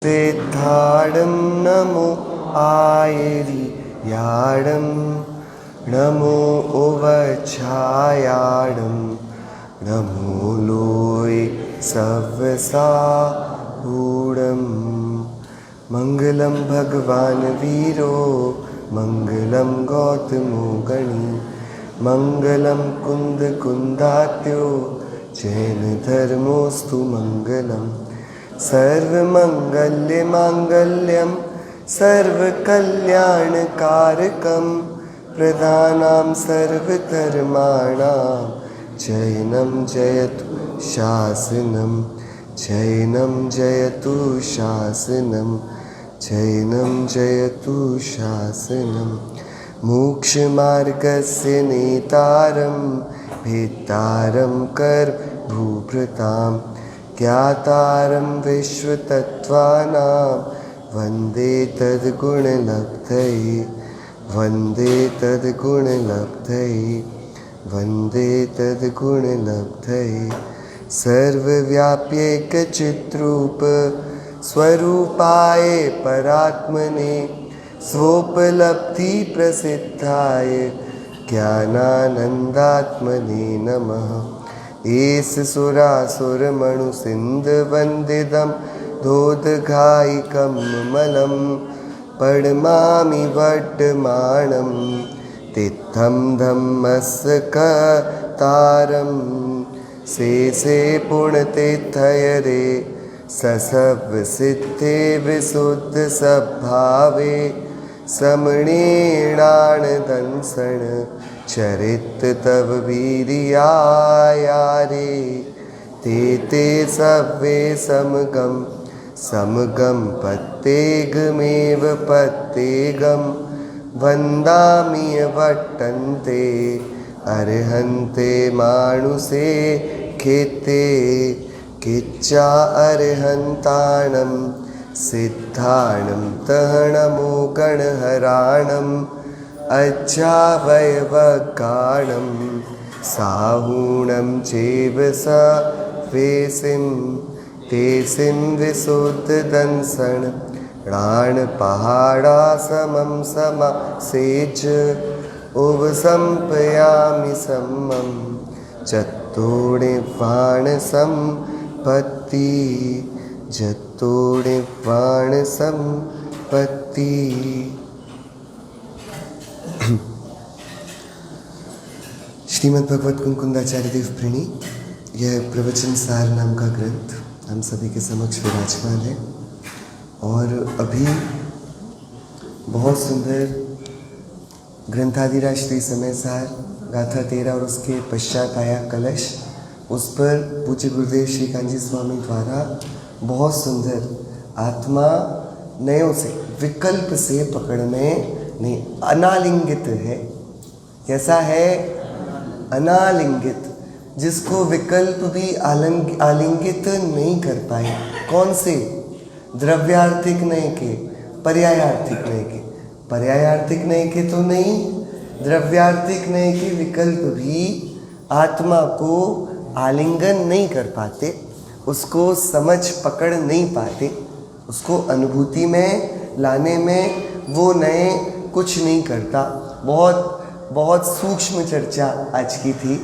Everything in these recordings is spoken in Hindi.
सिद्धाडं नमो आयर्याडं नमो उवच्छायाडं नमो लोय सव्यसाहूडं मङ्गलं भगवान् वीरो मङ्गलं गौतमो गणी मङ्गलं कुन्दकुन्दात्यो जैनधर्मोऽस्तु मङ्गलम् सर्वमङ्गल्यमाङ्गल्यं सर्वकल्याणकारकं प्रदानां सर्वधर्माणां जैनं जयतु शासनं जैनं जयतु शासनं जैनं जयतु शासनं मोक्षमार्गस्य नेतारं भेत्तारं कर्मभूभृतां ज्ञातारं विश्वतत्त्वानां वन्दे तद्गुणलब्धये वन्दे तद्गुणलब्धये वन्दे तद्गुणलब्धये सर्वव्याप्यैकचित्रूप स्वरूपाय परात्मने स्वोपलब्धिप्रसिद्धाय ज्ञानानन्दात्मने नमः। एष सुरासुरमणुसिन्धुवन्दितं धोदघायिकं मलं पडमामि वर्तमानं तित्थं धम्मस्य कतारं शेषे पुण्यतीर्थयरे ससव्यसिद्धे विशुद्धसद्भावे समणीर्णानदंसन् चरित तव वीर्यायारे ते सव्ये समगं पत्तेगमेव पत्तेगं वन्दामि वट्टन्ते अर्हन्ते मानुषे खेते किच्चा अर्हन्ताणं सिद्धाणं तहणमो गणहराणम् अच्छावयवगाणं साहूणं चैव सवेसिं तेसिं विशुद्धदंसन् प्राणपहाडासमं समासेच उवसंपयामि समं चतुर्निर्वाणसम्पत्ति चतुर्निर्वाणसम्पत्ति। श्रीमद् भगवत कुंकुंदाचार्य देव प्रेणी यह प्रवचन सार नाम का ग्रंथ हम सभी के समक्ष विराजमान है और अभी बहुत सुंदर ग्रंथाधिराज श्री समय सार गाथा 13 और उसके पश्चात आया कलश, उस पर पूज्य गुरुदेव श्री कांजी स्वामी द्वारा बहुत सुंदर आत्मा नयों से विकल्प से पकड़ने नहीं अनालिंगित है। कैसा है? अनालिंगित, जिसको विकल्प भी आलिंगित नहीं कर पाए। कौन से? द्रव्यार्थिक नहीं के, पर्यायार्थिक नहीं के। पर्यायार्थिक नहीं के तो नहीं, द्रव्यार्थिक नहीं के विकल्प भी आत्मा को आलिंगन नहीं कर पाते, उसको समझ पकड़ नहीं पाते, उसको अनुभूति में लाने में वो नए कुछ नहीं करता। बहुत सूक्ष्म चर्चा आज की थी।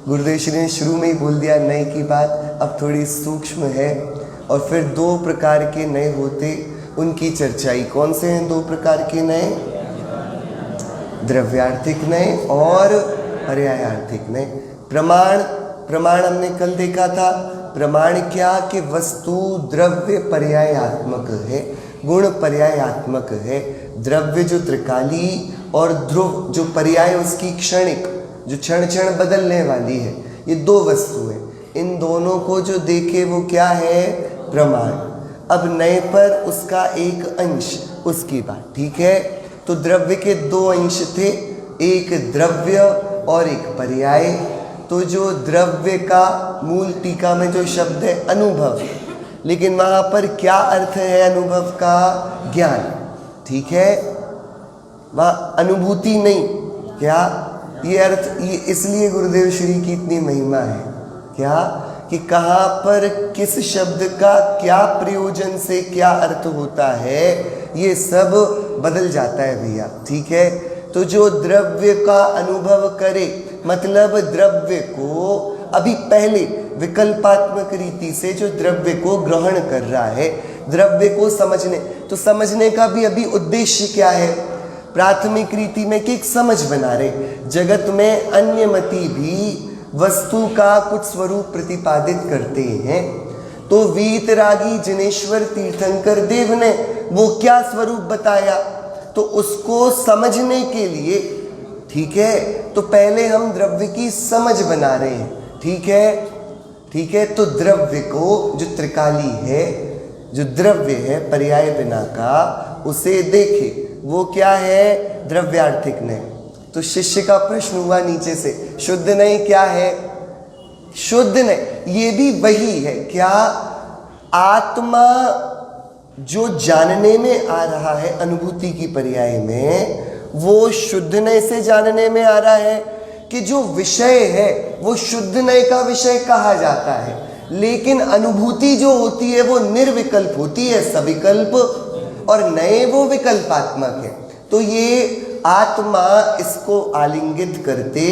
गुरुदेव श्री ने शुरू में ही बोल दिया नए की बात, अब थोड़ी सूक्ष्म है। और फिर 2 प्रकार के नए होते, उनकी चर्चाई। कौन से हैं 2 प्रकार के नए? द्रव्यार्थिक नए और पर्यायार्थिक नए। प्रमाण हमने कल देखा था। प्रमाण क्या कि वस्तु द्रव्य पर्यायात्मक है, गुण पर्यायात्मक है। द्रव्य जो त्रिकाली और ध्रुव जो पर्याय उसकी क्षणिक, जो क्षण क्षण बदलने वाली है, ये 2 वस्तु है। इन दोनों को जो देखे वो क्या है? प्रमाण। अब नए पर उसका एक अंश, उसकी बात ठीक है। तो द्रव्य के 2 अंश थे, एक द्रव्य और एक पर्याय। तो जो द्रव्य का मूल टीका में जो शब्द है अनुभव, लेकिन वहाँ पर क्या अर्थ है अनुभव का? ज्ञान, ठीक है। वहाँ अनुभूति नहीं, क्या ये अर्थ? ये इसलिए गुरुदेव श्री की इतनी महिमा है क्या कि कहाँ पर किस शब्द का क्या प्रयोजन से क्या अर्थ होता है, ये सब बदल जाता है भैया। ठीक है, तो जो द्रव्य का अनुभव करे, मतलब द्रव्य को अभी पहले विकल्पात्मक रीति से जो द्रव्य को ग्रहण कर रहा है, द्रव्य को समझने, तो समझने का भी अभी उद्देश्य क्या है? प्राथमिक रीति में कि एक समझ बना रहे। जगत में अन्यमति भी वस्तु का कुछ स्वरूप प्रतिपादित करते हैं, तो वीतरागी जिनेश्वर तीर्थंकर देव ने वो क्या स्वरूप बताया, तो उसको समझने के लिए, ठीक है, तो पहले हम द्रव्य की समझ बना रहे हैं। ठीक है, ठीक है, तो द्रव्य को जो त्रिकाली है, जो द्रव्य है पर्याय बिना का, उसे देखे वो क्या है? द्रव्यार्थिक नय। तो शिष्य का प्रश्न हुआ नीचे से, शुद्ध नय क्या है? शुद्ध नय ये भी वही है क्या? आत्मा जो जानने में आ रहा है अनुभूति की पर्याय में, वो शुद्ध नय से जानने में आ रहा है कि जो विषय है वो शुद्ध नय का विषय कहा जाता है, लेकिन अनुभूति जो होती है वो निर्विकल्प होती है, सविकल्प, और नए वो विकल्पात्मक है। तो ये आत्मा इसको आलिंगित करते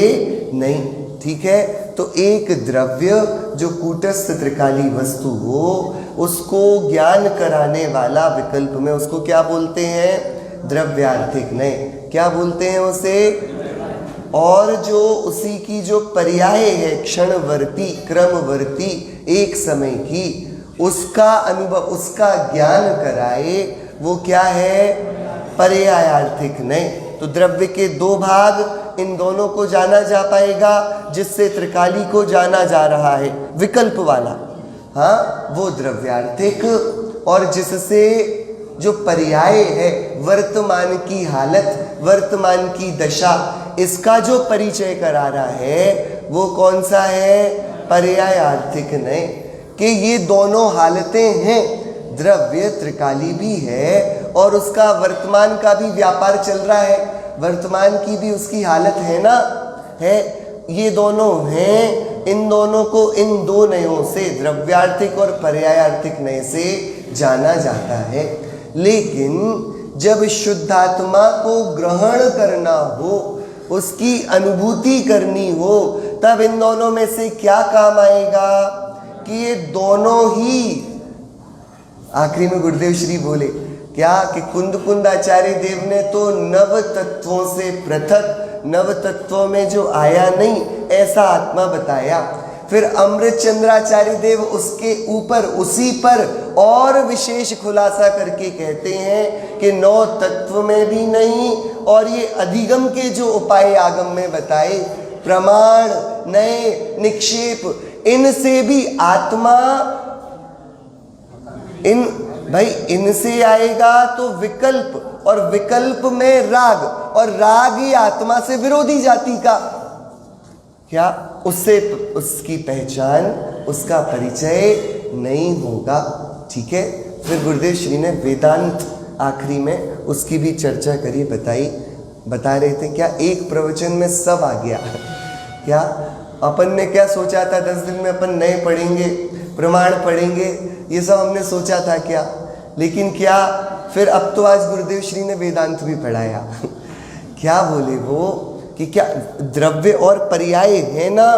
नहीं। ठीक है, तो एक द्रव्य जो कूटस्थ त्रिकाली वस्तु हो, उसको ज्ञान कराने वाला विकल्प में उसको क्या बोलते हैं? द्रव्यार्थिक नय। क्या बोलते हैं उसे? और जो उसी की जो पर्याय है, क्षणवर्ती, क्रमवर्ती, एक समय की, उसका अनुभव, उसका ज्ञान कराए, वो क्या है? पर्यायार्थिक नय। तो द्रव्य के दो भाग, इन दोनों को जाना जा पाएगा, जिससे त्रिकाली को जाना जा रहा है विकल्प वाला, हाँ, वो द्रव्यार्थिक, और जिससे जो पर्याय है, वर्तमान की हालत, वर्तमान की दशा, इसका जो परिचय करा रहा है, वो कौन सा है? पर्यायार्थिक नय। कि ये दोनों हालतें हैं, द्रव्य त्रिकाली भी है और उसका वर्तमान का भी व्यापार चल रहा है, वर्तमान की भी उसकी हालत है ना, है, ये दोनों हैं। इन दोनों को इन दो नयों से, द्रव्यार्थिक और पर्यायार्थिक नय से जाना जाता है। लेकिन जब शुद्धात्मा को ग्रहण करना हो, उसकी अनुभूति करनी हो, तब इन दोनों में से क्या काम आएगा? कि ये दोनों ही, आखिरी में गुरुदेव श्री बोले क्या कि कुंद आचार्य देव ने तो नव तत्वों से पृथक, नव तत्वों में जो आया नहीं ऐसा आत्मा बताया। फिर अमृत चंद्राचार्य देव उसके ऊपर, उसी पर और विशेष खुलासा करके कहते हैं कि नौ तत्व में भी नहीं, और ये अधिगम के जो उपाय आगम में बताए, प्रमाण, नए, निक्षेप, इनसे भी आत्मा, इन भाई इनसे आएगा तो विकल्प, और विकल्प में राग, और राग ही आत्मा से विरोधी जाति का, क्या उससे उसकी पहचान, उसका परिचय नहीं होगा। ठीक है, फिर गुरुदेव श्री ने वेदांत आखिरी में उसकी भी चर्चा करी, बता रहे थे क्या एक प्रवचन में सब आ गया। क्या अपन ने क्या सोचा था 10 दिन में अपन नए पढ़ेंगे, प्रमाण पढ़ेंगे, ये सब हमने सोचा था क्या, लेकिन क्या फिर अब तो आज गुरुदेव श्री ने वेदांत भी पढ़ाया। क्या बोले वो कि क्या द्रव्य और पर्याय है ना,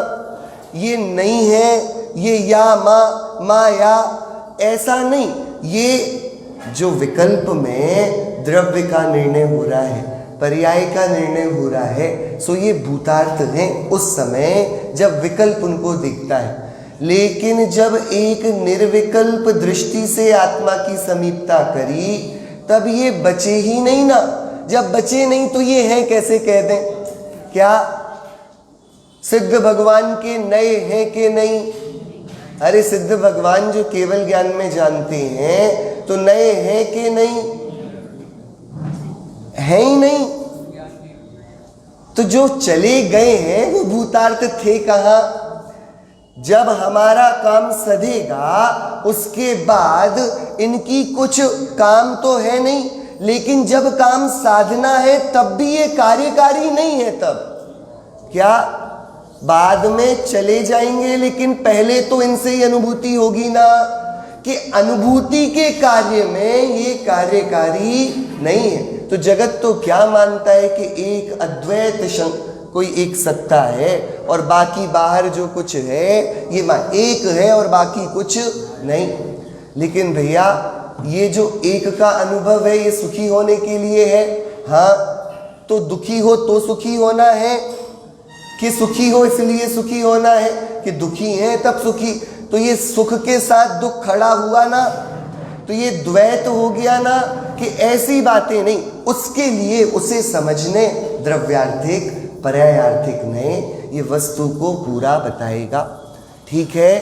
ये नहीं है, ये या माया ऐसा नहीं, ये जो विकल्प में द्रव्य का निर्णय हो रहा है, पर्याय का निर्णय हो रहा है, सो ये भूतार्थ हैं उस समय जब विकल्प उनको दिखता है। लेकिन जब एक निर्विकल्प दृष्टि से आत्मा की समीपता करी, तब ये बचे ही नहीं ना। जब बचे नहीं तो ये हैं कैसे कह दें? क्या सिद्ध भगवान के नए हैं कि नहीं? अरे सिद्ध भगवान जो केवल ज्ञान में जानते हैं तो नए हैं कि नहीं? है ही नहीं। तो जो चले गए हैं वो भूतार्थ थे कहाँ? जब हमारा काम सधेगा उसके बाद इनकी कुछ काम तो है नहीं, लेकिन जब काम साधना है तब भी ये कार्यकारी नहीं है। तब क्या बाद में चले जाएंगे, लेकिन पहले तो इनसे ही अनुभूति होगी ना, कि अनुभूति के कार्य में ये कार्यकारी नहीं है। तो जगत तो क्या मानता है कि एक अद्वैत कोई एक सत्ता है और बाकी बाहर जो कुछ है ये एक है और बाकी कुछ नहीं। लेकिन भैया ये जो एक का अनुभव है ये सुखी होने के लिए है। हाँ, तो दुखी हो तो सुखी होना है कि सुखी हो इसलिए सुखी होना है, कि दुखी है तब सुखी। तो ये सुख के साथ दुख खड़ा हुआ ना, तो ये द्वैत हो गया ना, कि ऐसी बातें नहीं। उसके लिए उसे समझने द्रव्यार्थिक पर्यायार्थिक ने ये वस्तु को पूरा बताएगा। ठीक है,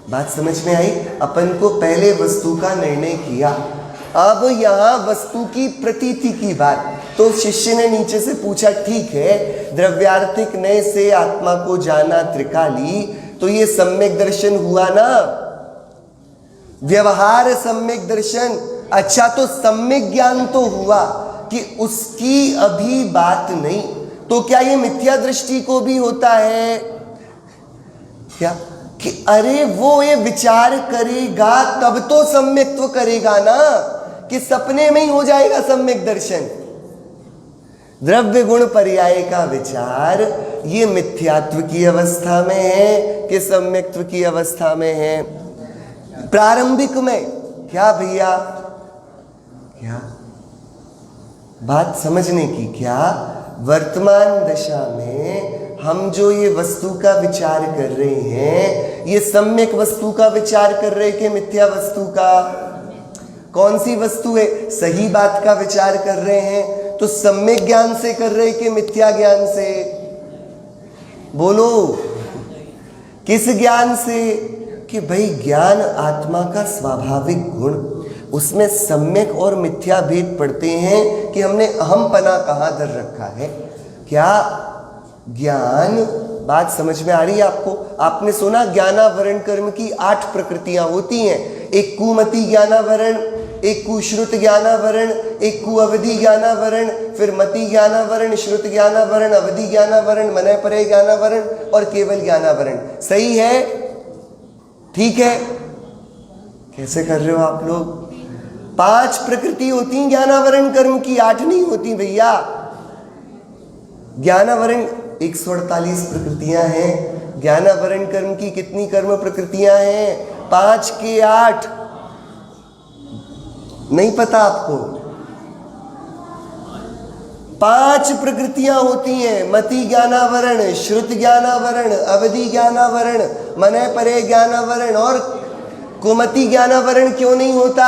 बात समझ में आई। अपन को पहले वस्तु का निर्णय किया, अब यहाँ वस्तु की प्रतीति की बात। तो शिष्य ने नीचे से पूछा, ठीक है, द्रव्यार्थिक नय से आत्मा को जाना त्रिकाली, तो ये सम्यक दर्शन हुआ ना, व्यवहार सम्यक दर्शन। अच्छा, तो सम्यक ज्ञान तो हुआ कि उसकी अभी बात नहीं, तो क्या ये मिथ्या दृष्टि को भी होता है क्या, कि अरे वो ये विचार करेगा तब तो सम्यक्त्व करेगा ना, कि सपने में ही हो जाएगा सम्यक दर्शन। द्रव्य गुण पर्याय का विचार ये मिथ्यात्व की अवस्था में है कि सम्यक्त्व की अवस्था में है। प्रारंभिक में क्या भैया, क्या बात समझने की, क्या वर्तमान दशा में हम जो ये वस्तु का विचार कर रहे हैं, ये सम्यक वस्तु का विचार कर रहे हैं कि मिथ्या वस्तु का? कौन सी वस्तु है? सही बात का विचार कर रहे हैं, तो सम्यक ज्ञान से कर रहे हैं कि मिथ्या ज्ञान से? बोलो, किस ज्ञान से? कि भाई ज्ञान आत्मा का स्वाभाविक गुण, उसमें सम्यक और मिथ्या भेद पड़ते हैं कि हमने अहमपना कहाँ धर रखा है। क्या ज्ञान, बात समझ में आ रही है आपको? आपने सुना ज्ञानावरण कर्म की 8 प्रकृतियां होती हैं। एक कुमति ज्ञानावरण, एक कुश्रुत ज्ञानावरण, एक कुअवधि ज्ञानावरण, फिर मति ज्ञानावरण, श्रुत ज्ञानावरण, अवधि ज्ञानावरण, मनय परे ज्ञानावरण और केवल ज्ञानावरण। सही है? ठीक है? कैसे कर रहे हो आप लोग? 5 प्रकृति होती हैं ज्ञानावरण कर्म की, 8 नहीं होती भैया। ज्ञानावरण 148 प्रकृतियां हैं। ज्ञानावरण कर्म की कितनी कर्म प्रकृतियां हैं? 5 के 8। नहीं पता आपको? 5 प्रकृतियां होती हैं। मति ज्ञानावरण, श्रुत ज्ञानावरण, अवधि ज्ञानावरण, मनय परे ज्ञानावरण और कुमति ज्ञानावरण क्यों नहीं होता?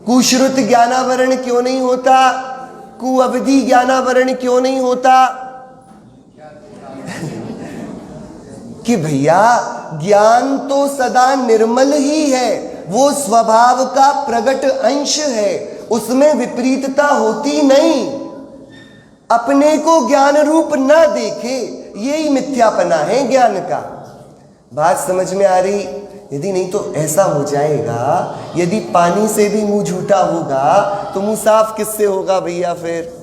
कुश्रुत ज्ञानावरण क्यों नहीं होता? कुअवधि ज्ञानावरण क्यों नहीं होता? कि भैया ज्ञान तो सदा निर्मल ही है, वो स्वभाव का प्रगट अंश है, उसमें विपरीतता होती नहीं। अपने को ज्ञान रूप ना देखे, यही मिथ्यापना है ज्ञान का। बात समझ में आ रही? यदि नहीं तो ऐसा हो जाएगा, यदि पानी से भी मुंह झूठा होगा तो मुंह साफ किससे होगा भैया? फिर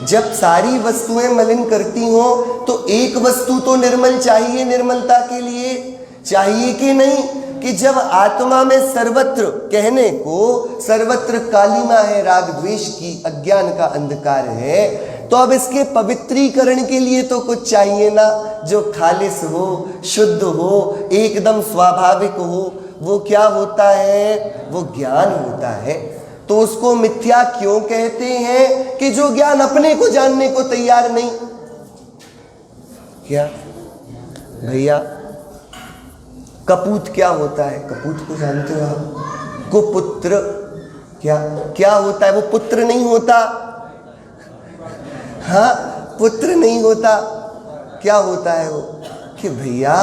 जब सारी वस्तुएं मलिन करती हो तो एक वस्तु तो निर्मल चाहिए, निर्मलता के लिए चाहिए कि नहीं? कि जब आत्मा में सर्वत्र, कहने को सर्वत्र कालिमा है, राग द्वेष की, अज्ञान का अंधकार है, तो अब इसके पवित्रीकरण के लिए तो कुछ चाहिए ना, जो खालिस हो, शुद्ध हो, एकदम स्वाभाविक हो। वो क्या होता है? वो ज्ञान होता है। तो उसको मिथ्या क्यों कहते हैं? कि जो ज्ञान अपने को जानने को तैयार नहीं। क्या भैया, कपूत क्या होता है? कपूत को जानते हो आप? कुपुत्र क्या होता है? वो पुत्र नहीं होता। हाँ, पुत्र नहीं होता। क्या होता है वो? कि भैया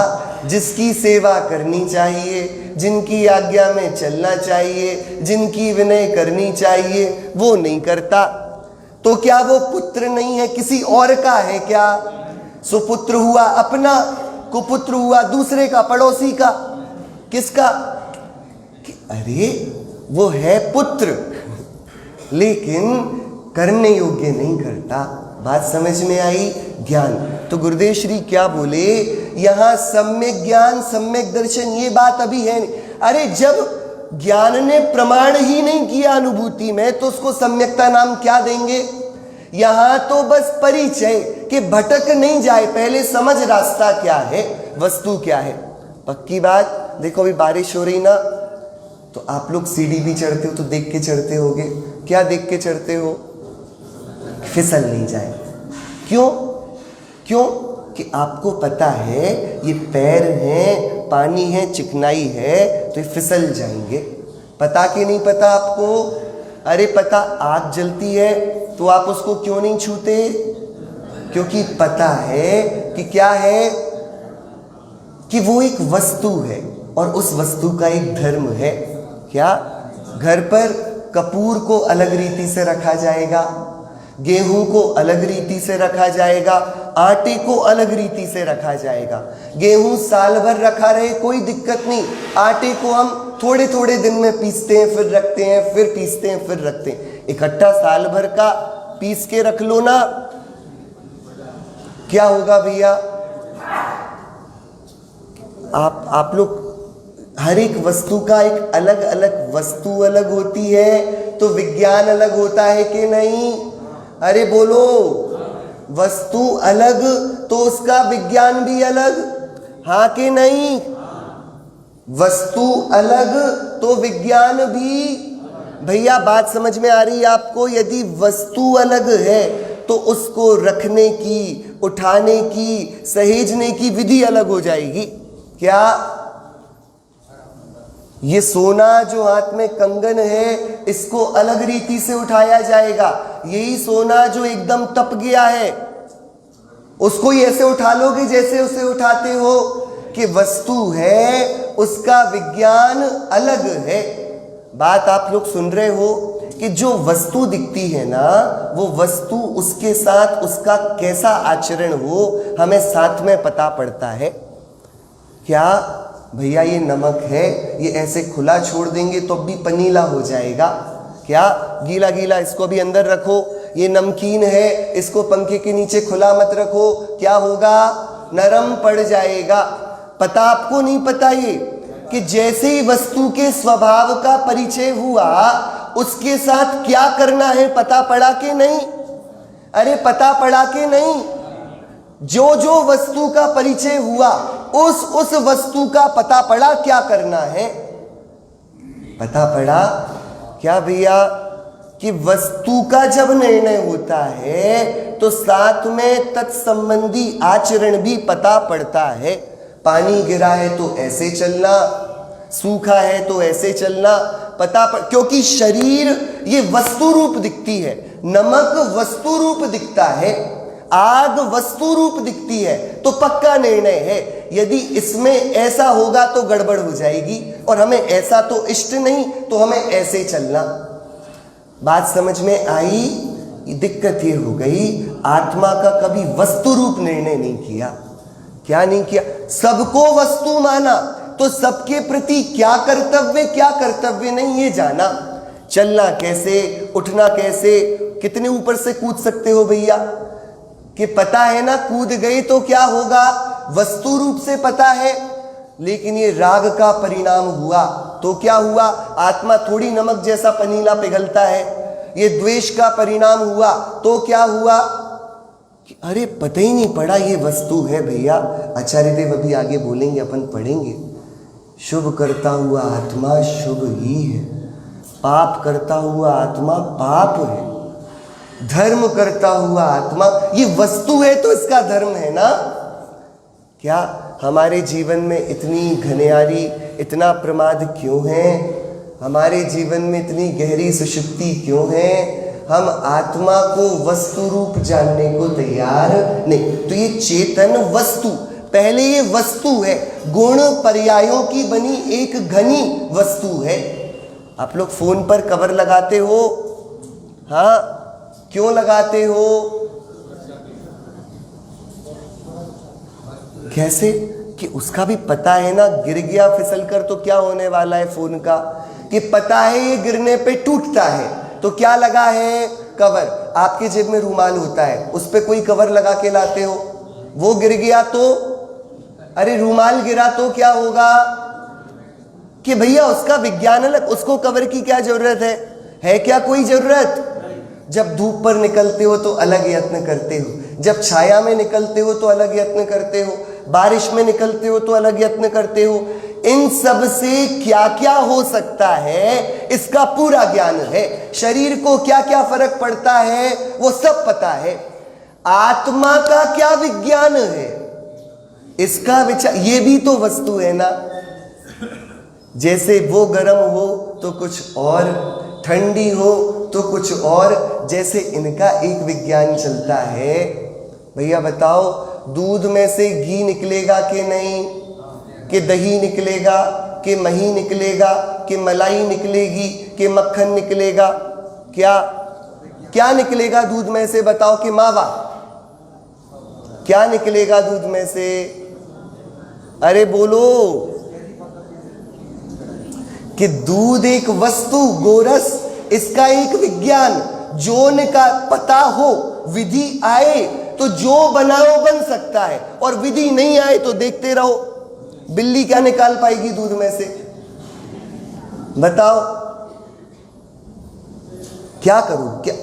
जिसकी सेवा करनी चाहिए, जिनकी आज्ञा में चलना चाहिए, जिनकी विनय करनी चाहिए, वो नहीं करता, तो क्या वो पुत्र नहीं है? किसी और का है क्या? सुपुत्र हुआ अपना, कुपुत्र हुआ दूसरे का, पड़ोसी का, किसका? कि अरे वो है पुत्र, लेकिन करने योग्य नहीं करता। बात समझ में आई? ज्ञान। तो गुरुदेव श्री क्या बोले, यहाँ सम्यक ज्ञान सम्यक दर्शन ये बात अभी है नहीं। अरे जब ज्ञान ने प्रमाण ही नहीं किया अनुभूति में तो उसको सम्यकता नाम क्या देंगे। यहाँ तो बस परिचय कि भटक नहीं जाए, पहले समझ रास्ता क्या है, वस्तु क्या है। पक्की बात। देखो अभी बारिश हो रही ना, तो आप लोग सीढ़ी भी चढ़ते हो तो देख के चढ़ते होगे। क्या देख के चढ़ते हो, फिसल नहीं जाए। क्यों? क्यों कि आपको पता है ये पैर हैं, पानी है, चिकनाई है, तो ये फिसल जाएंगे। पता कि नहीं पता आपको? अरे पता, आग जलती है तो आप उसको क्यों नहीं छूते? क्योंकि पता है कि क्या है, कि वो एक वस्तु है और उस वस्तु का एक धर्म है। क्या? घर पर कपूर को अलग रीति से रखा जाएगा, गेहूं को अलग रीति से रखा जाएगा, आटे को अलग रीति से रखा जाएगा। गेहूं साल भर रखा रहे कोई दिक्कत नहीं, आटे को हम थोड़े थोड़े दिन में पीसते हैं, फिर रखते हैं, फिर पीसते हैं, फिर रखते हैं। इकट्ठा साल भर का पीस के रख लो ना, क्या होगा भैया? आप लोग, हर एक वस्तु का एक अलग अलग वस्तु अलग होती है, तो विज्ञान अलग होता है कि नहीं? अरे बोलो, वस्तु अलग तो उसका विज्ञान भी अलग, हाँ कि नहीं? वस्तु अलग तो विज्ञान भी। भैया बात समझ में आ रही है आपको? यदि वस्तु अलग है तो उसको रखने की, उठाने की, सहेजने की विधि अलग हो जाएगी। क्या? ये सोना जो हाथ में कंगन है, इसको अलग रीति से उठाया जाएगा। यही सोना जो एकदम तप गया है, उसको ही ऐसे उठा लोगे जैसे उसे उठाते हो, कि वस्तु है, उसका विज्ञान अलग है। बात आप लोग सुन रहे हो कि जो वस्तु दिखती है ना, वो वस्तु उसके साथ उसका कैसा आचरण हो हमें साथ में पता पड़ता है। क्या भैया ये नमक है, ये ऐसे खुला छोड़ देंगे तो भी पनीला हो जाएगा। क्या? गीला गीला इसको भी अंदर रखो। ये नमकीन है, इसको पंखे के नीचे खुला मत रखो, क्या होगा? नरम पड़ जाएगा। पता आपको नहीं पता ये कि जैसे ही वस्तु के स्वभाव का परिचय हुआ, उसके साथ क्या करना है पता पड़ा कि नहीं? अरे पता पड़ा कि नहीं? जो जो वस्तु का परिचय हुआ, उस वस्तु का पता पड़ा क्या करना है। पता पड़ा क्या भैया? कि वस्तु का जब निर्णय होता है तो साथ में तत्संबंधी आचरण भी पता पड़ता है। पानी गिरा है तो ऐसे चलना, सूखा है तो ऐसे चलना, क्योंकि शरीर ये वस्तु रूप दिखती है, नमक वस्तु रूप दिखता है, आग वस्तु रूप दिखती है, तो पक्का निर्णय है यदि इसमें ऐसा होगा तो गड़बड़ हो जाएगी, और हमें ऐसा तो इष्ट नहीं, तो हमें ऐसे चलना। बात समझ में आई? दिक्कत ये हो गई, आत्मा का कभी वस्तु रूप निर्णय नहीं किया। क्या नहीं किया? सबको वस्तु माना, तो सबके प्रति क्या कर्तव्य नहीं ये जाना। चलना कैसे, उठना कैसे, कितने ऊपर से कूद सकते हो भैया? कि पता है ना, कूद गई तो क्या होगा, वस्तु रूप से पता है, लेकिन ये राग का परिणाम हुआ तो क्या हुआ? आत्मा थोड़ी नमक जैसा पनीला पिघलता है। ये द्वेष का परिणाम हुआ तो क्या हुआ? अरे पता ही नहीं पड़ा ये वस्तु है भैया। आचार्य देव अभी आगे बोलेंगे, अपन पढ़ेंगे। शुभ करता हुआ आत्मा शुभ ही है, पाप करता हुआ आत्मा पाप है, धर्म करता हुआ आत्मा, ये वस्तु है तो इसका धर्म है ना। क्या हमारे जीवन में इतनी घनियारी, इतना प्रमाद क्यों है? हमारे जीवन में इतनी गहरी सुषुप्ति क्यों है? हम आत्मा को वस्तु रूप जानने को तैयार नहीं। तो ये चेतन वस्तु, पहले ये वस्तु है, गुण पर्यायों की बनी एक घनी वस्तु है। आप लोग फोन पर कवर लगाते हो, हाँ क्यों लगाते हो? कैसे? कि उसका भी पता है ना, गिर गया फिसल कर तो क्या होने वाला है फोन का, कि पता है ये गिरने पे टूटता है, तो क्या लगा है? कवर। आपके जेब में रूमाल होता है, उस पर कोई कवर लगा के लाते हो, वो गिर गया तो, अरे रूमाल गिरा तो क्या होगा कि भैया उसका विज्ञान अलग, उसको कवर की क्या जरूरत है क्या कोई जरूरत? जब धूप पर निकलते हो तो अलग यत्न करते हो, जब छाया में निकलते हो तो अलग यत्न करते हो, बारिश में निकलते हो तो अलग यत्न करते हो। इन सब से क्या क्या हो सकता है इसका पूरा ज्ञान है। शरीर को क्या क्या फर्क पड़ता है वो सब पता है। आत्मा का क्या विज्ञान है इसका विचार, ये भी तो वस्तु है ना। जैसे वो गर्म हो तो कुछ और, ठंडी हो तो कुछ और, जैसे इनका एक विज्ञान चलता है। भैया बताओ, दूध में से घी निकलेगा कि नहीं, कि दही निकलेगा, कि मही निकलेगा, कि मलाई निकलेगी, कि मक्खन निकलेगा? क्या क्या निकलेगा दूध में से? बताओ। कि मावा? क्या निकलेगा दूध में से? अरे बोलो। कि दूध एक वस्तु, गोरस, इसका एक विज्ञान, जोन का पता हो, विधि आए तो जो बनाओ बन सकता है, और विधि नहीं आए तो देखते रहो। बिल्ली क्या निकाल पाएगी दूध में से? बताओ क्या करूं? क्या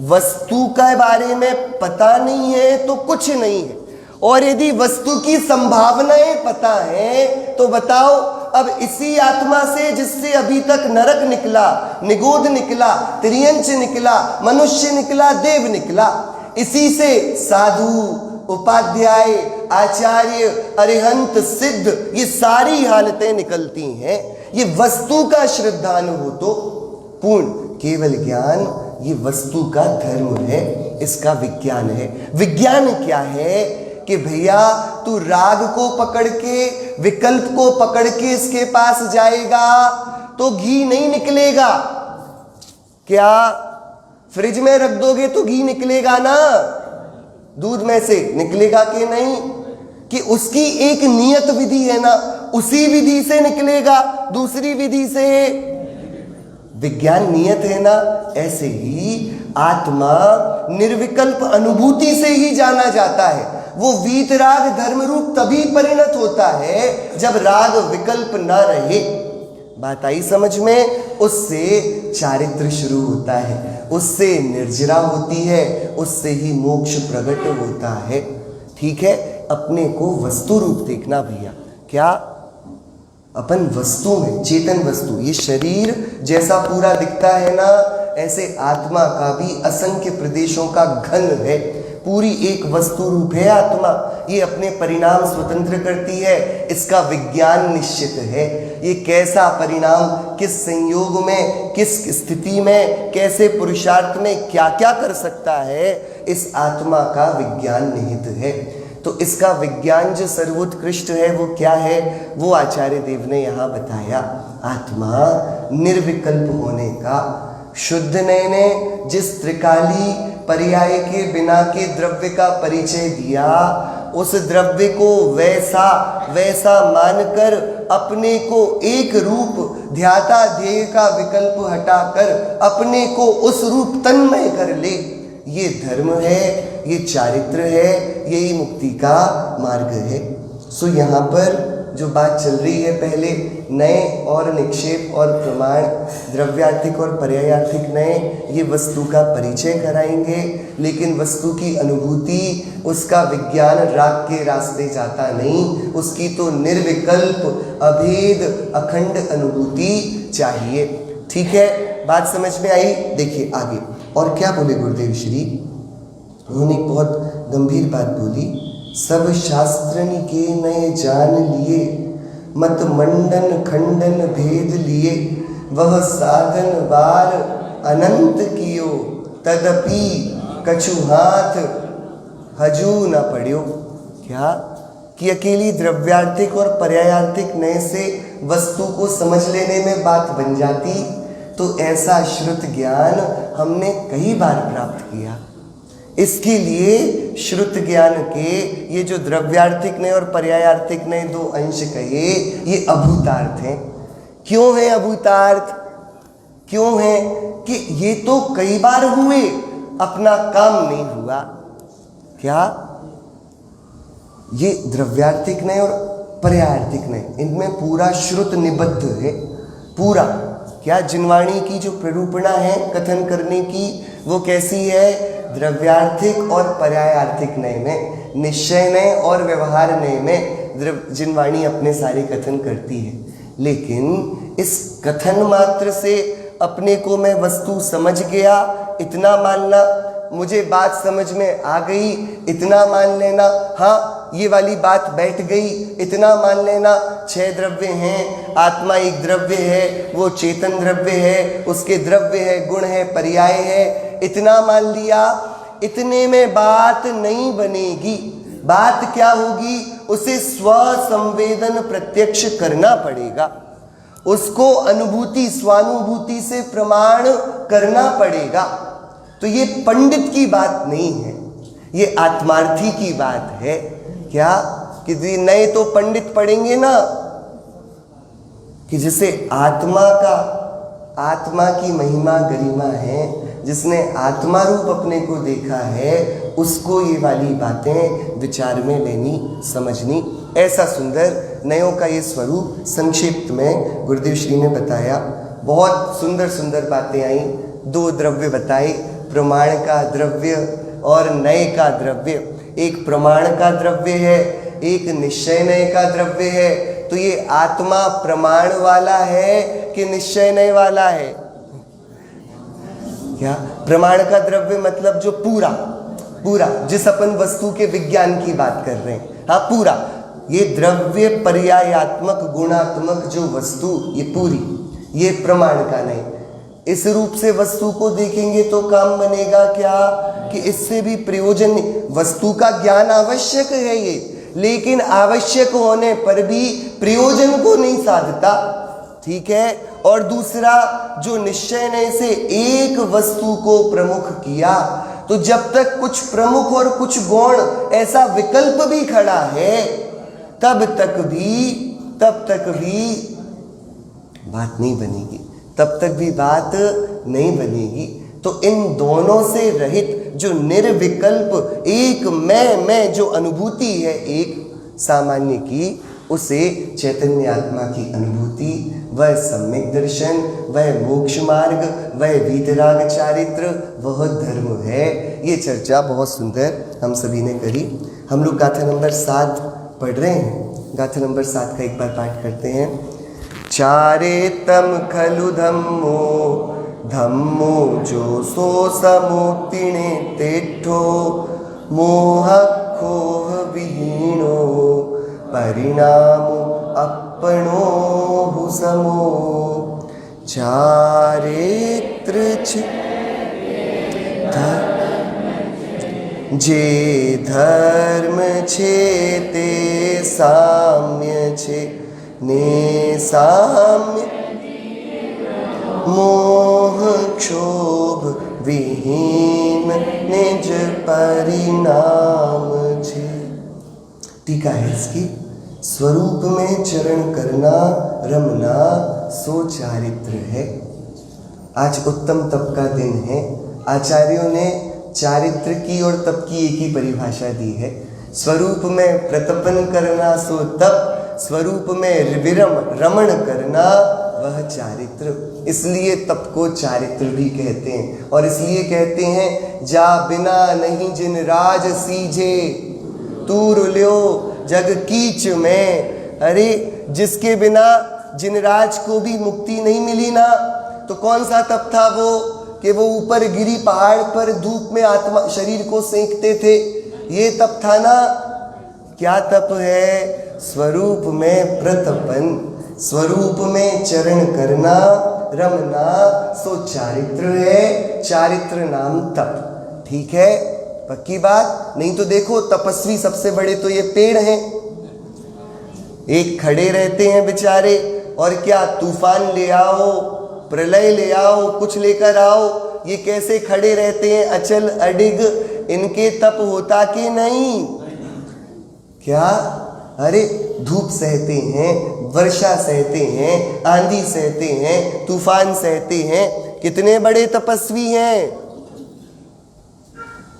वस्तु के बारे में पता नहीं है तो कुछ नहीं है, और यदि वस्तु की संभावनाएं पता है तो बताओ। अब इसी आत्मा से जिससे अभी तक नरक निकला, निगोद निकला, त्रियंच निकला, मनुष्य निकला, देव निकला, इसी से साधु, उपाध्याय, आचार्य, अरिहंत, सिद्ध, ये सारी हालतें निकलती हैं। ये वस्तु का श्रद्धानु हो तो पूर्ण, केवल ज्ञान ये वस्तु का धर्म है, इसका विज्ञान है। विज्ञान क्या है कि भैया तू राग को पकड़ के, विकल्प को पकड़ के इसके पास जाएगा तो घी नहीं निकलेगा। क्या फ्रिज में रख दोगे तो घी निकलेगा ना? दूध में से निकलेगा कि नहीं? कि उसकी एक नियत विधि है ना, उसी विधि से निकलेगा, दूसरी विधि से विज्ञान नियत है ना। ऐसे ही आत्मा निर्विकल्प अनुभूति से ही जाना जाता है। वो वीतराग धर्म रूप तभी परिणत होता है जब राग विकल्प ना रहे। बात आई समझ में? उससे चारित्र शुरू होता है, उससे निर्जरा होती है, उससे ही मोक्ष प्रकट होता है। ठीक है, अपने को वस्तु रूप देखना भैया। क्या अपन वस्तु में, चेतन वस्तु, ये शरीर जैसा पूरा दिखता है ना, ऐसे आत्मा का भी असंख्य प्रदेशों का घन है, पूरी एक वस्तु रूप है आत्मा। ये अपने परिणाम स्वतंत्र करती है, इसका विज्ञान निश्चित है। ये कैसा परिणाम, किस संयोग में, किस स्थिति में, कैसे पुरुषार्थ में क्या क्या कर सकता है, इस आत्मा का विज्ञान निहित है। तो इसका विज्ञान जो सर्वोत्कृष्ट है वो क्या है, वो आचार्य देव ने यहाँ बताया। आत्मा निर्विकल्प होने का, शुद्ध ने जिस त्रिकाली पर्याय के बिना के द्रव्य का परिचय दिया, उस द्रव्य को वैसा वैसा मानकर अपने को एक रूप ध्याता ध्येय का विकल्प हटाकर अपने को उस रूप तन्मय कर ले, ये धर्म है, ये चारित्र है, यही मुक्ति का मार्ग है। सो यहाँ पर जो बात चल रही है, पहले नए और निक्षेप और प्रमाण, द्रव्यार्थिक और पर्यायार्थिक नए, ये वस्तु का परिचय कराएंगे। लेकिन वस्तु की अनुभूति, उसका विज्ञान राग के रास्ते जाता नहीं, उसकी तो निर्विकल्प अभेद अखंड अनुभूति चाहिए। ठीक है, बात समझ में आई? देखिए आगे और क्या बोले गुरुदेव श्री। उन्होंने बहुत गंभीर बात बोली। सब शास्त्रन के नए जान लिए, मत मंडन खंडन भेद लिए, वह साधन बार अनंत कियो, तदपि कछु हाथ हजू न पड़ियो। क्या कि अकेली द्रव्यार्थिक और पर्यायार्थिक नए से वस्तु को समझ लेने में बात बन जाती, तो ऐसा श्रुत ज्ञान हमने कई बार प्राप्त किया। इसके लिए श्रुत ज्ञान के ये जो द्रव्यार्थिक नए और पर्यायार्थिक नए दो अंश कहे, ये अभूतार्थ हैं। क्यों है अभूतार्थ? क्यों है कि ये तो कई बार हुए, अपना काम नहीं हुआ। क्या ये द्रव्यार्थिक नहीं और पर्यायार्थिक नहीं, इनमें पूरा श्रुत निबद्ध है पूरा। क्या जिनवाणी की जो प्ररूपणा है कथन करने की वो कैसी है? द्रव्यार्थिक और पर्यायार्थिक नय में, निश्चय नय और व्यवहार नय में जिनवाणी अपने सारे कथन करती है। लेकिन इस कथन मात्र से अपने को मैं वस्तु समझ गया इतना मानना, मुझे बात समझ में आ गई इतना मान लेना, हाँ ये वाली बात बैठ गई इतना मान लेना। 6 द्रव्य हैं, आत्मा एक द्रव्य है, वो चेतन द्रव्य है, उसके द्रव्य है, गुण है, पर्याय है, इतना मान लिया। इतने में बात नहीं बनेगी। बात क्या होगी? उसे स्व संवेदन प्रत्यक्ष करना पड़ेगा, उसको अनुभूति स्वानुभूति से प्रमाण करना पड़ेगा। तो ये पंडित की बात नहीं है, ये आत्मार्थी की बात है। क्या कि नए तो पंडित पढ़ेंगे ना कि जिसे आत्मा की महिमा गरिमा है, जिसने आत्मा रूप अपने को देखा है, उसको ये वाली बातें विचार में लेनी समझनी। ऐसा सुंदर नयों का ये स्वरूप संक्षिप्त में गुरुदेव श्री ने बताया। बहुत सुंदर सुंदर बातें आई। 2 द्रव्य बताए, प्रमाण का द्रव्य और नय का द्रव्य। एक प्रमाण का द्रव्य है, एक निश्चय नय का द्रव्य है। तो ये आत्मा प्रमाण वाला है कि निश्चय नय वाला है? क्या प्रमाण का द्रव्य मतलब जो पूरा जिस अपन वस्तु के विज्ञान की बात कर रहे हैं, हाँ पूरा ये द्रव्य पर्यायात्मक गुणात्मक जो वस्तु ये पूरी, ये प्रमाण का नहीं। इस रूप से वस्तु को देखेंगे तो काम बनेगा क्या कि इससे भी प्रयोजन नहीं। वस्तु का ज्ञान आवश्यक है ये, लेकिन आवश्यक होने पर भी प्रयोजन को नहीं साधता, ठीक है। और दूसरा जो निश्चय ने से एक वस्तु को प्रमुख किया, तो जब तक कुछ प्रमुख और कुछ गौण ऐसा विकल्प भी खड़ा है तब तक भी बात नहीं बनेगी, तब तक भी बात नहीं बनेगी। तो इन दोनों से रहित जो निर्विकल्प एक मैं जो अनुभूति है एक सामान्य की, उसे चैतन्य आत्मा की अनुभूति, वह सम्यक दर्शन, वह मोक्ष मार्ग, वह वीतराग चारित्र, वह धर्म है। ये चर्चा बहुत सुंदर हम सभी ने करी। हम लोग गाथा नंबर 7 पढ़ रहे हैं। गाथा नंबर 7 का एक बार पाठ करते हैं। चारेतम खलु धम्मो जो सो समोतिणे तेठो मोहखोह विहीनो परिणामो अपनो हुसमो चारित्र जे धर्म छे ते साम्य छे ने साम्य मोह क्षोभ विहीन निज परिणाम छे। टीका है इसकी। स्वरूप में चरण करना रमना सो चारित्र है। आज उत्तम तप का दिन है। आचार्यों ने चारित्र की और तप की एक ही परिभाषा दी है। स्वरूप में प्रतपन करना सो तप, स्वरूप में विरम रमण करना वह चारित्र। इसलिए तप को चारित्र भी कहते हैं। और इसलिए कहते हैं जा बिना नहीं जिन राज सीझे तूर ल्यो जग कीच में। अरे जिसके बिना जिन राज को भी मुक्ति नहीं मिली ना, तो कौन सा तप था वो कि वो ऊपर गिरी पहाड़ पर धूप में आत्मा शरीर को सेंकते थे, ये तप था ना। क्या तप है? स्वरूप में प्रतपन, स्वरूप में चरण करना रमना सो चारित्र है। चारित्र नाम तप, ठीक है, पक्की बात। नहीं तो देखो तपस्वी सबसे बड़े तो ये पेड़ हैं, एक खड़े रहते हैं बेचारे, और क्या तूफान ले आओ, प्रलय ले आओ, कुछ लेकर आओ, ये कैसे खड़े रहते हैं अचल अडिग। इनके तप होता कि नहीं? क्या? अरे धूप सहते हैं, वर्षा सहते हैं, आंधी सहते हैं, तूफान सहते हैं, कितने बड़े तपस्वी हैं।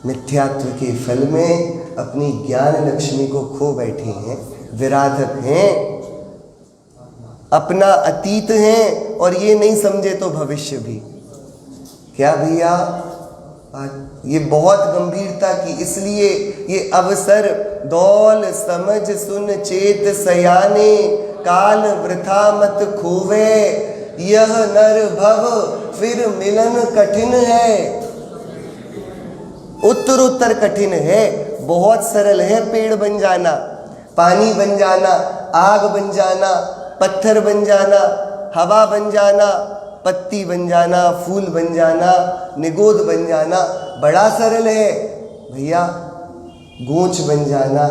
मिथ्यात्व के फल में अपनी ज्ञान लक्ष्मी को खो बैठे हैं, विराधक हैं, अपना अतीत हैं और ये नहीं समझे तो भविष्य भी। क्या भैया, ये बहुत गंभीरता की, इसलिए ये अवसर दौल समझ सुन चेत सयाने, काल वृथा मत खोवे, यह नर भव फिर मिलन कठिन है। उत्तर उत्तर कठिन है, बहुत सरल है पेड़ बन जाना, पानी बन जाना, आग बन जाना, पत्थर बन जाना, हवा बन जाना, पत्ती बन जाना, फूल बन जाना, निगोद बन जाना, बड़ा सरल है भैया। गूंच बन जाना,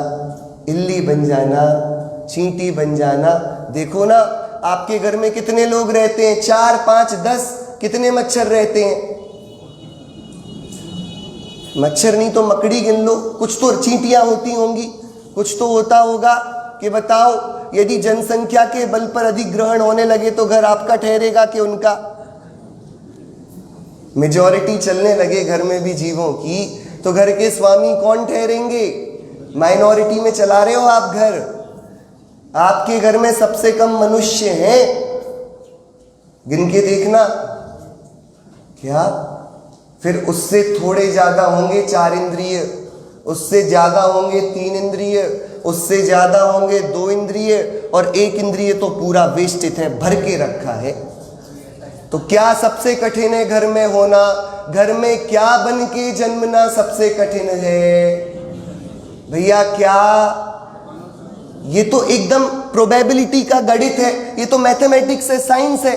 इल्ली बन जाना, चींटी बन जाना। देखो ना आपके घर में कितने लोग रहते हैं, 4, 5, 10, कितने मच्छर रहते हैं? मच्छर नहीं तो मकड़ी गिन लो, कुछ तो चींटियां होती होंगी, कुछ तो होता होगा। कि बताओ, यदि जनसंख्या के बल पर अधिग्रहण होने लगे तो घर आपका ठहरेगा कि उनका? मेजॉरिटी चलने लगे घर में भी जीवों की तो घर के स्वामी कौन ठहरेंगे? माइनॉरिटी में चला रहे हो आप घर। आपके घर में सबसे कम मनुष्य हैं, गिन के देखना। क्या? फिर उससे थोड़े ज्यादा होंगे 4 इंद्रिय, उससे ज्यादा होंगे 3 इंद्रिय, उससे ज्यादा होंगे 2 इंद्रिय और 1 इंद्रिय तो पूरा वेस्टित है, भर के रखा है। तो क्या सबसे कठिन है घर में होना? घर में क्या बन के जन्मना सबसे कठिन है भैया? क्या? ये तो एकदम प्रोबेबिलिटी का गणित है, ये तो मैथमेटिक्स है, साइंस है।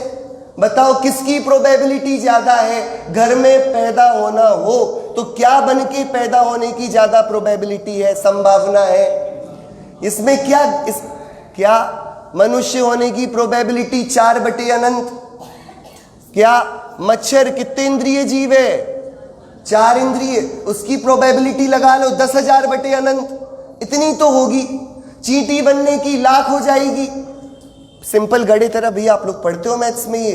बताओ किसकी प्रोबेबिलिटी ज्यादा है? घर में पैदा होना हो तो क्या बन के पैदा होने की ज्यादा प्रोबेबिलिटी है, संभावना है? इसमें क्या मनुष्य होने की प्रोबेबिलिटी 4/अनंत। क्या मच्छर कितने इंद्रिय जीव है? 4 इंद्रिय, उसकी प्रोबेबिलिटी लगा लो 10,000/अनंत, इतनी तो होगी। चींटी बनने की लाख हो जाएगी। सिंपल गणित है भैया, आप लोग पढ़ते हो मैथ्स में ये।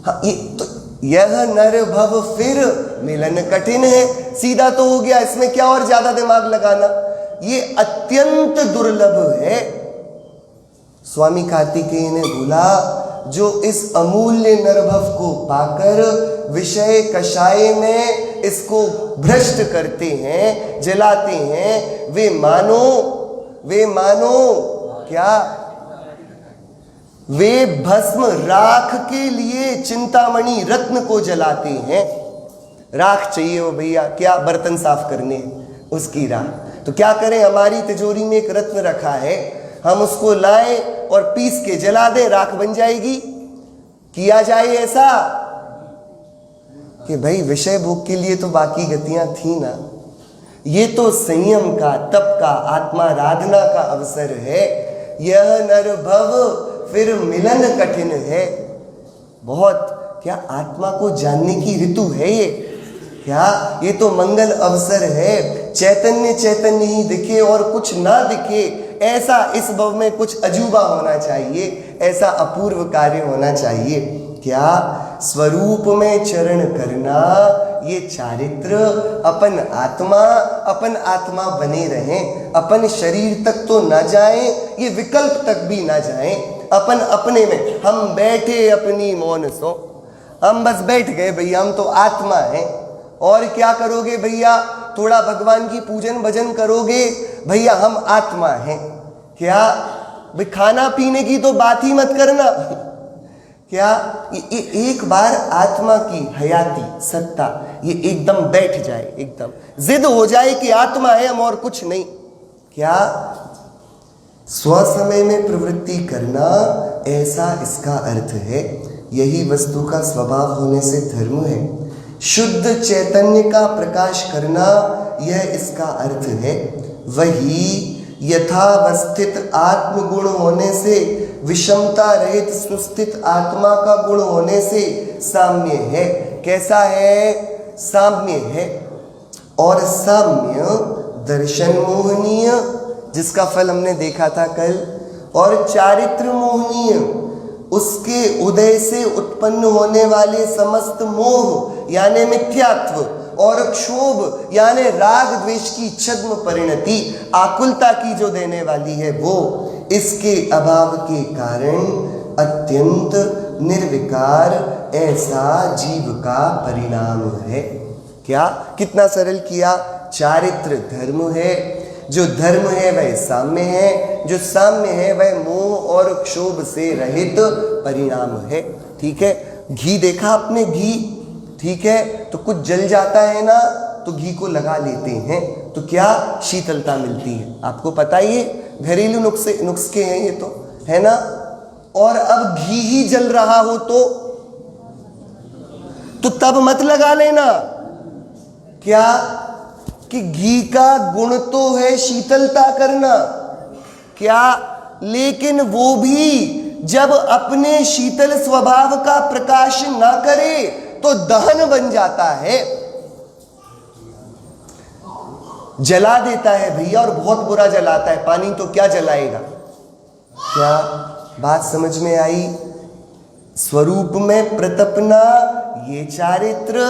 हाँ, ये तो यह नर भव फिर मिलन कठिन है, सीधा तो हो गया। इसमें क्या और ज्यादा दिमाग लगाना? ये अत्यंत दुर्लभ है। स्वामी कार्तिकेय ने बोला, जो इस अमूल्य नरभव को पाकर विषय कषाय में इसको भ्रष्ट करते हैं, जलाते हैं, वे मानो क्या? वे भस्म राख के लिए चिंतामणि रत्न को जलाते हैं। राख चाहिए वो भैया, क्या? बर्तन साफ करने, उसकी राख। तो क्या करें, हमारी तिजोरी में एक रत्न रखा है, हम उसको लाएं और पीस के जला दें, राख बन जाएगी। किया जाए ऐसा कि भाई विषय भोग के लिए तो बाकी गतियां थी ना। ये तो संयम का, तप का, आत्माराधना का अवसर है। यह नर भव फिर मिलन कठिन है। बहुत क्या आत्मा को जानने की ऋतु है ये? क्या ये तो मंगल अवसर है। चैतन्य ही दिखे और कुछ ना दिखे, ऐसा इस भव में कुछ अजूबा होना चाहिए, ऐसा अपूर्व कार्य होना चाहिए। क्या? स्वरूप में चरण करना, ये चारित्र। अपन आत्मा बने रहें, अपन शरीर तक तो ना जाएं, ये विकल्प तक भी ना जाएं। अपन अपने में, हम बैठे अपनी मौन सो, हम बस बैठ गए भैया, हम तो आत्मा हैं। और क्या करोगे भैया? थोड़ा भगवान की पूजन भजन करोगे भैया, हम आत्मा हैं। क्या भाई, खाना पीने की तो बात ही मत करना। क्या ये एक बार आत्मा की हयाती सत्ता ये एकदम बैठ जाए, एकदम जिद हो जाए कि आत्मा है हम और कुछ नहीं। क्या? स्वसमय में प्रवृत्ति करना, ऐसा इसका अर्थ है। यही वस्तु का स्वभाव होने से धर्म है। शुद्ध चैतन्य का प्रकाश करना, यह इसका अर्थ है। वही यथावस्थित आत्मगुण होने से, विषमता रहित सुस्थित आत्मा का गुण होने से साम्य है। कैसा है? साम्य है। और साम्य दर्शन मोहनीय, जिसका फल हमने देखा था कल, और चारित्र मोहनीय, उसके उदय से उत्पन्न होने वाले समस्त मोह यानी मिथ्यात्व और क्षोभ यानी राग द्वेष की छद्म परिणति आकुलता की जो देने वाली है वो इसके अभाव के कारण अत्यंत निर्विकार ऐसा जीव का परिणाम है। क्या कितना सरल किया। चारित्र धर्म है, जो धर्म है वह साम्य है, जो साम्य है वह मोह और क्षोभ से रहित परिणाम है। ठीक है, घी देखा आपने, घी ठीक है तो कुछ जल जाता है ना तो घी को लगा लेते हैं तो क्या शीतलता मिलती है। आपको पता ही है, घरेलू नुस्खे हैं ये तो, है ना। और अब घी ही जल रहा हो तो तब मत लगा लेना। क्या कि घी का गुण तो है शीतलता करना, क्या, लेकिन वो भी जब अपने शीतल स्वभाव का प्रकाश ना करे तो दहन बन जाता है, जला देता है भैया, और बहुत बुरा जलाता है। पानी तो क्या जलाएगा। क्या बात समझ में आई। स्वरूप में प्रतपना ये चारित्र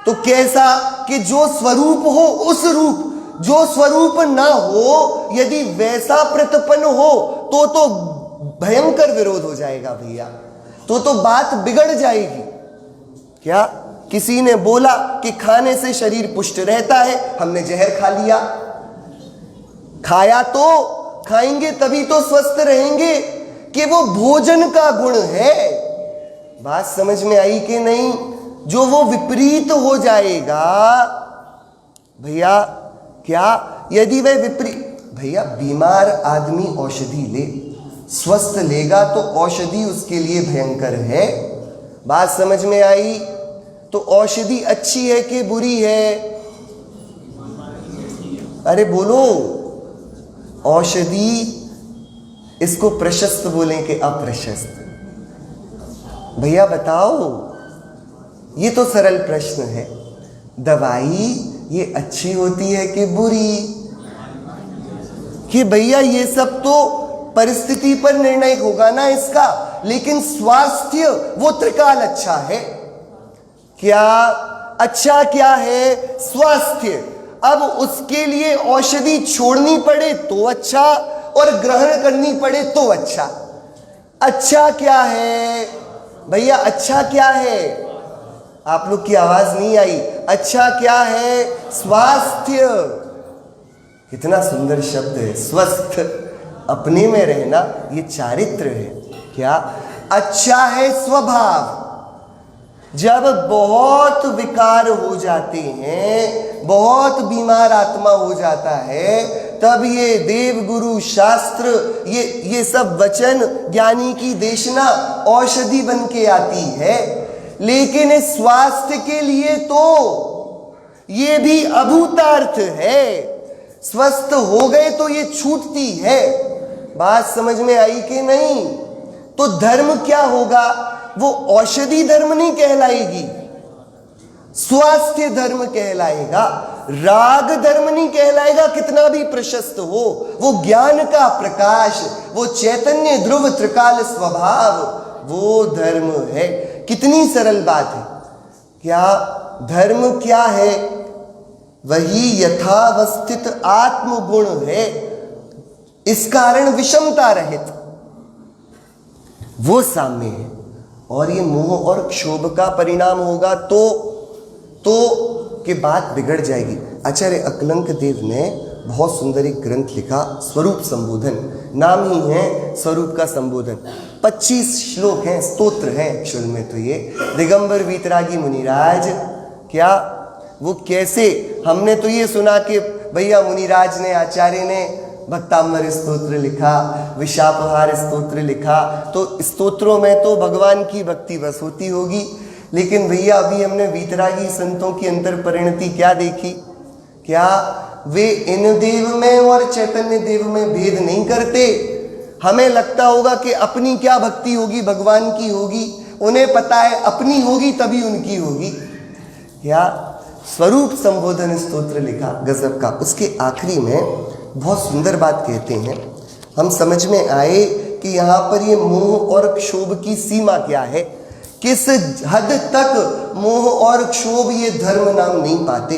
तो कैसा कि जो स्वरूप हो उस रूप, जो स्वरूप ना हो यदि वैसा प्रतपन हो तो भयंकर विरोध हो जाएगा भैया, तो बात बिगड़ जाएगी। क्या किसी ने बोला कि खाने से शरीर पुष्ट रहता है, हमने जहर खा लिया, खाया तो खाएंगे तभी तो स्वस्थ रहेंगे, कि वो भोजन का गुण है। बात समझ में आई कि नहीं। जो वो विपरीत हो जाएगा भैया, क्या यदि वह विपरीत, भैया बीमार आदमी औषधि ले, स्वस्थ लेगा तो औषधि उसके लिए भयंकर है। बात समझ में आई। तो औषधि अच्छी है कि बुरी है। अरे बोलो, औषधि इसको प्रशस्त बोलें कि अप्रशस्त, भैया बताओ, ये तो सरल प्रश्न है। दवाई ये अच्छी होती है कि बुरी, कि भैया ये सब तो परिस्थिति पर निर्णय होगा ना इसका, लेकिन स्वास्थ्य वो त्रिकाल अच्छा है। क्या अच्छा क्या है? स्वास्थ्य। अब उसके लिए औषधि छोड़नी पड़े तो अच्छा और ग्रहण करनी पड़े तो अच्छा। अच्छा क्या है भैया, अच्छा क्या है? आप लोग की आवाज नहीं आई। अच्छा क्या है? स्वास्थ्य। कितना सुंदर शब्द है, स्वस्थ, अपने में रहना, ये चारित्र है। क्या अच्छा है? स्वभाव। जब बहुत विकार हो जाते हैं, बहुत बीमार आत्मा हो जाता है, तब ये देव गुरु शास्त्र ये सब वचन ज्ञानी की देशना औषधि बन के आती है। लेकिन इस स्वास्थ्य के लिए तो ये भी अभूतार्थ है। स्वस्थ हो गए तो ये छूटती है। बात समझ में आई कि नहीं? तो धर्म क्या होगा? वो औषधि धर्म नहीं कहलाएगी, स्वास्थ्य धर्म कहलाएगा। राग धर्म नहीं कहलाएगा, कितना भी प्रशस्त हो। वो ज्ञान का प्रकाश, वो चैतन्य ध्रुव त्रिकाल स्वभाव, वो धर्म है। कितनी सरल बात है। क्या धर्म क्या है? वही यथावस्थित आत्मगुण है, इस कारण विषमता रहित, वो साम्य है। और ये मोह और क्षोभ का परिणाम होगा तो कि बात बिगड़ जाएगी। आचार्य अकलंक देव ने बहुत सुंदर एक ग्रंथ लिखा, स्वरूप संबोधन, नाम ही है स्वरूप का संबोधन। 25 श्लोक हैं, स्तोत्र हैं एक्चुअल में तो ये। दिगंबर वीतरागी मुनिराज, क्या वो कैसे, हमने तो ये सुना कि भैया मुनिराज ने, आचार्य ने भक्तांबर स्तोत्र लिखा, विशापहार स्तोत्र लिखा, तो स्तोत्रों में तो भगवान की भक्ति बस होती होगी। लेकिन भैया अभी हमने वीतरागी संतों की अंतर परिणति क्या देखी? क्या वे इन देव में और चैतन्य देव में भेद नहीं करते? हमें लगता होगा कि अपनी क्या भक्ति होगी, भगवान की होगी। उन्हें पता है अपनी होगी तभी उनकी होगी। क्या स्वरूप संबोधन स्तोत्र लिखा गजब का। उसके आखिरी में बहुत सुंदर बात कहते हैं, हम समझ में आए कि यहाँ पर ये मोह और क्षोभ की सीमा क्या है, किस हद तक मोह और क्षोभ ये धर्म नाम नहीं पाते।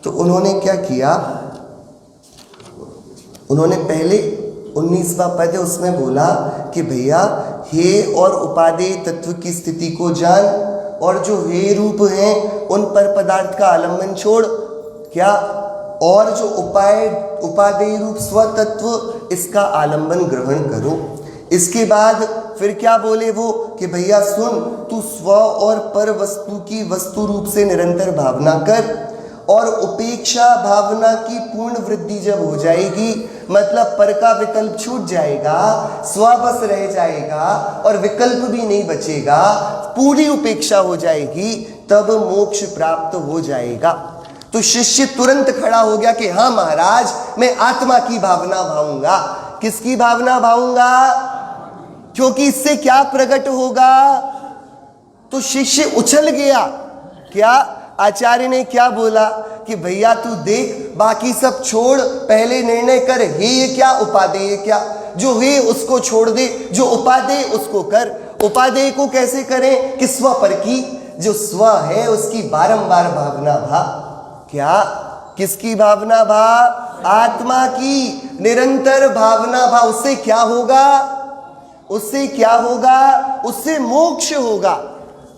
तो उन्होंने क्या किया, उन्होंने पहले 19वां पद है उसमें बोला कि भैया हे और उपादेय तत्व की स्थिति को जान, और जो हे रूप हैं उन पर पदार्थ का आलम्बन छोड़, क्या, और जो उपादेय रूप स्वतत्व इसका आलम्बन ग्रहण करो। इसके बाद फिर क्या बोले वो कि भैया सुन, तू स्व और पर वस्तु की वस्तु रूप से निरंतर भावना कर, और उपेक्षा भावना की पूर्ण वृद्धि जब हो जाएगी, मतलब पर का विकल्प छूट जाएगा, स्व बस रह जाएगा और विकल्प भी नहीं बचेगा, पूरी उपेक्षा हो जाएगी, तब मोक्ष प्राप्त हो जाएगा। तो शिष्य तुरंत खड़ा हो गया कि हाँ महाराज, मैं आत्मा की भावना भाऊंगा। किसकी भावना भाऊंगा? क्योंकि इससे क्या प्रकट होगा? तो शिष्य उछल गया। क्या आचार्य ने क्या बोला कि भैया तू देख, बाकी सब छोड़, पहले निर्णय कर, हे ये क्या उपादेय क्या, जो हे उसको छोड़ दे, जो उपादेय उसको कर। उपादेय को कैसे करें? कि स्व पर की, जो स्व है उसकी बारंबार भावना भा। क्या? किसकी भावना भा? आत्मा की निरंतर भावना भा। उससे क्या होगा? उससे क्या होगा? उससे मोक्ष होगा।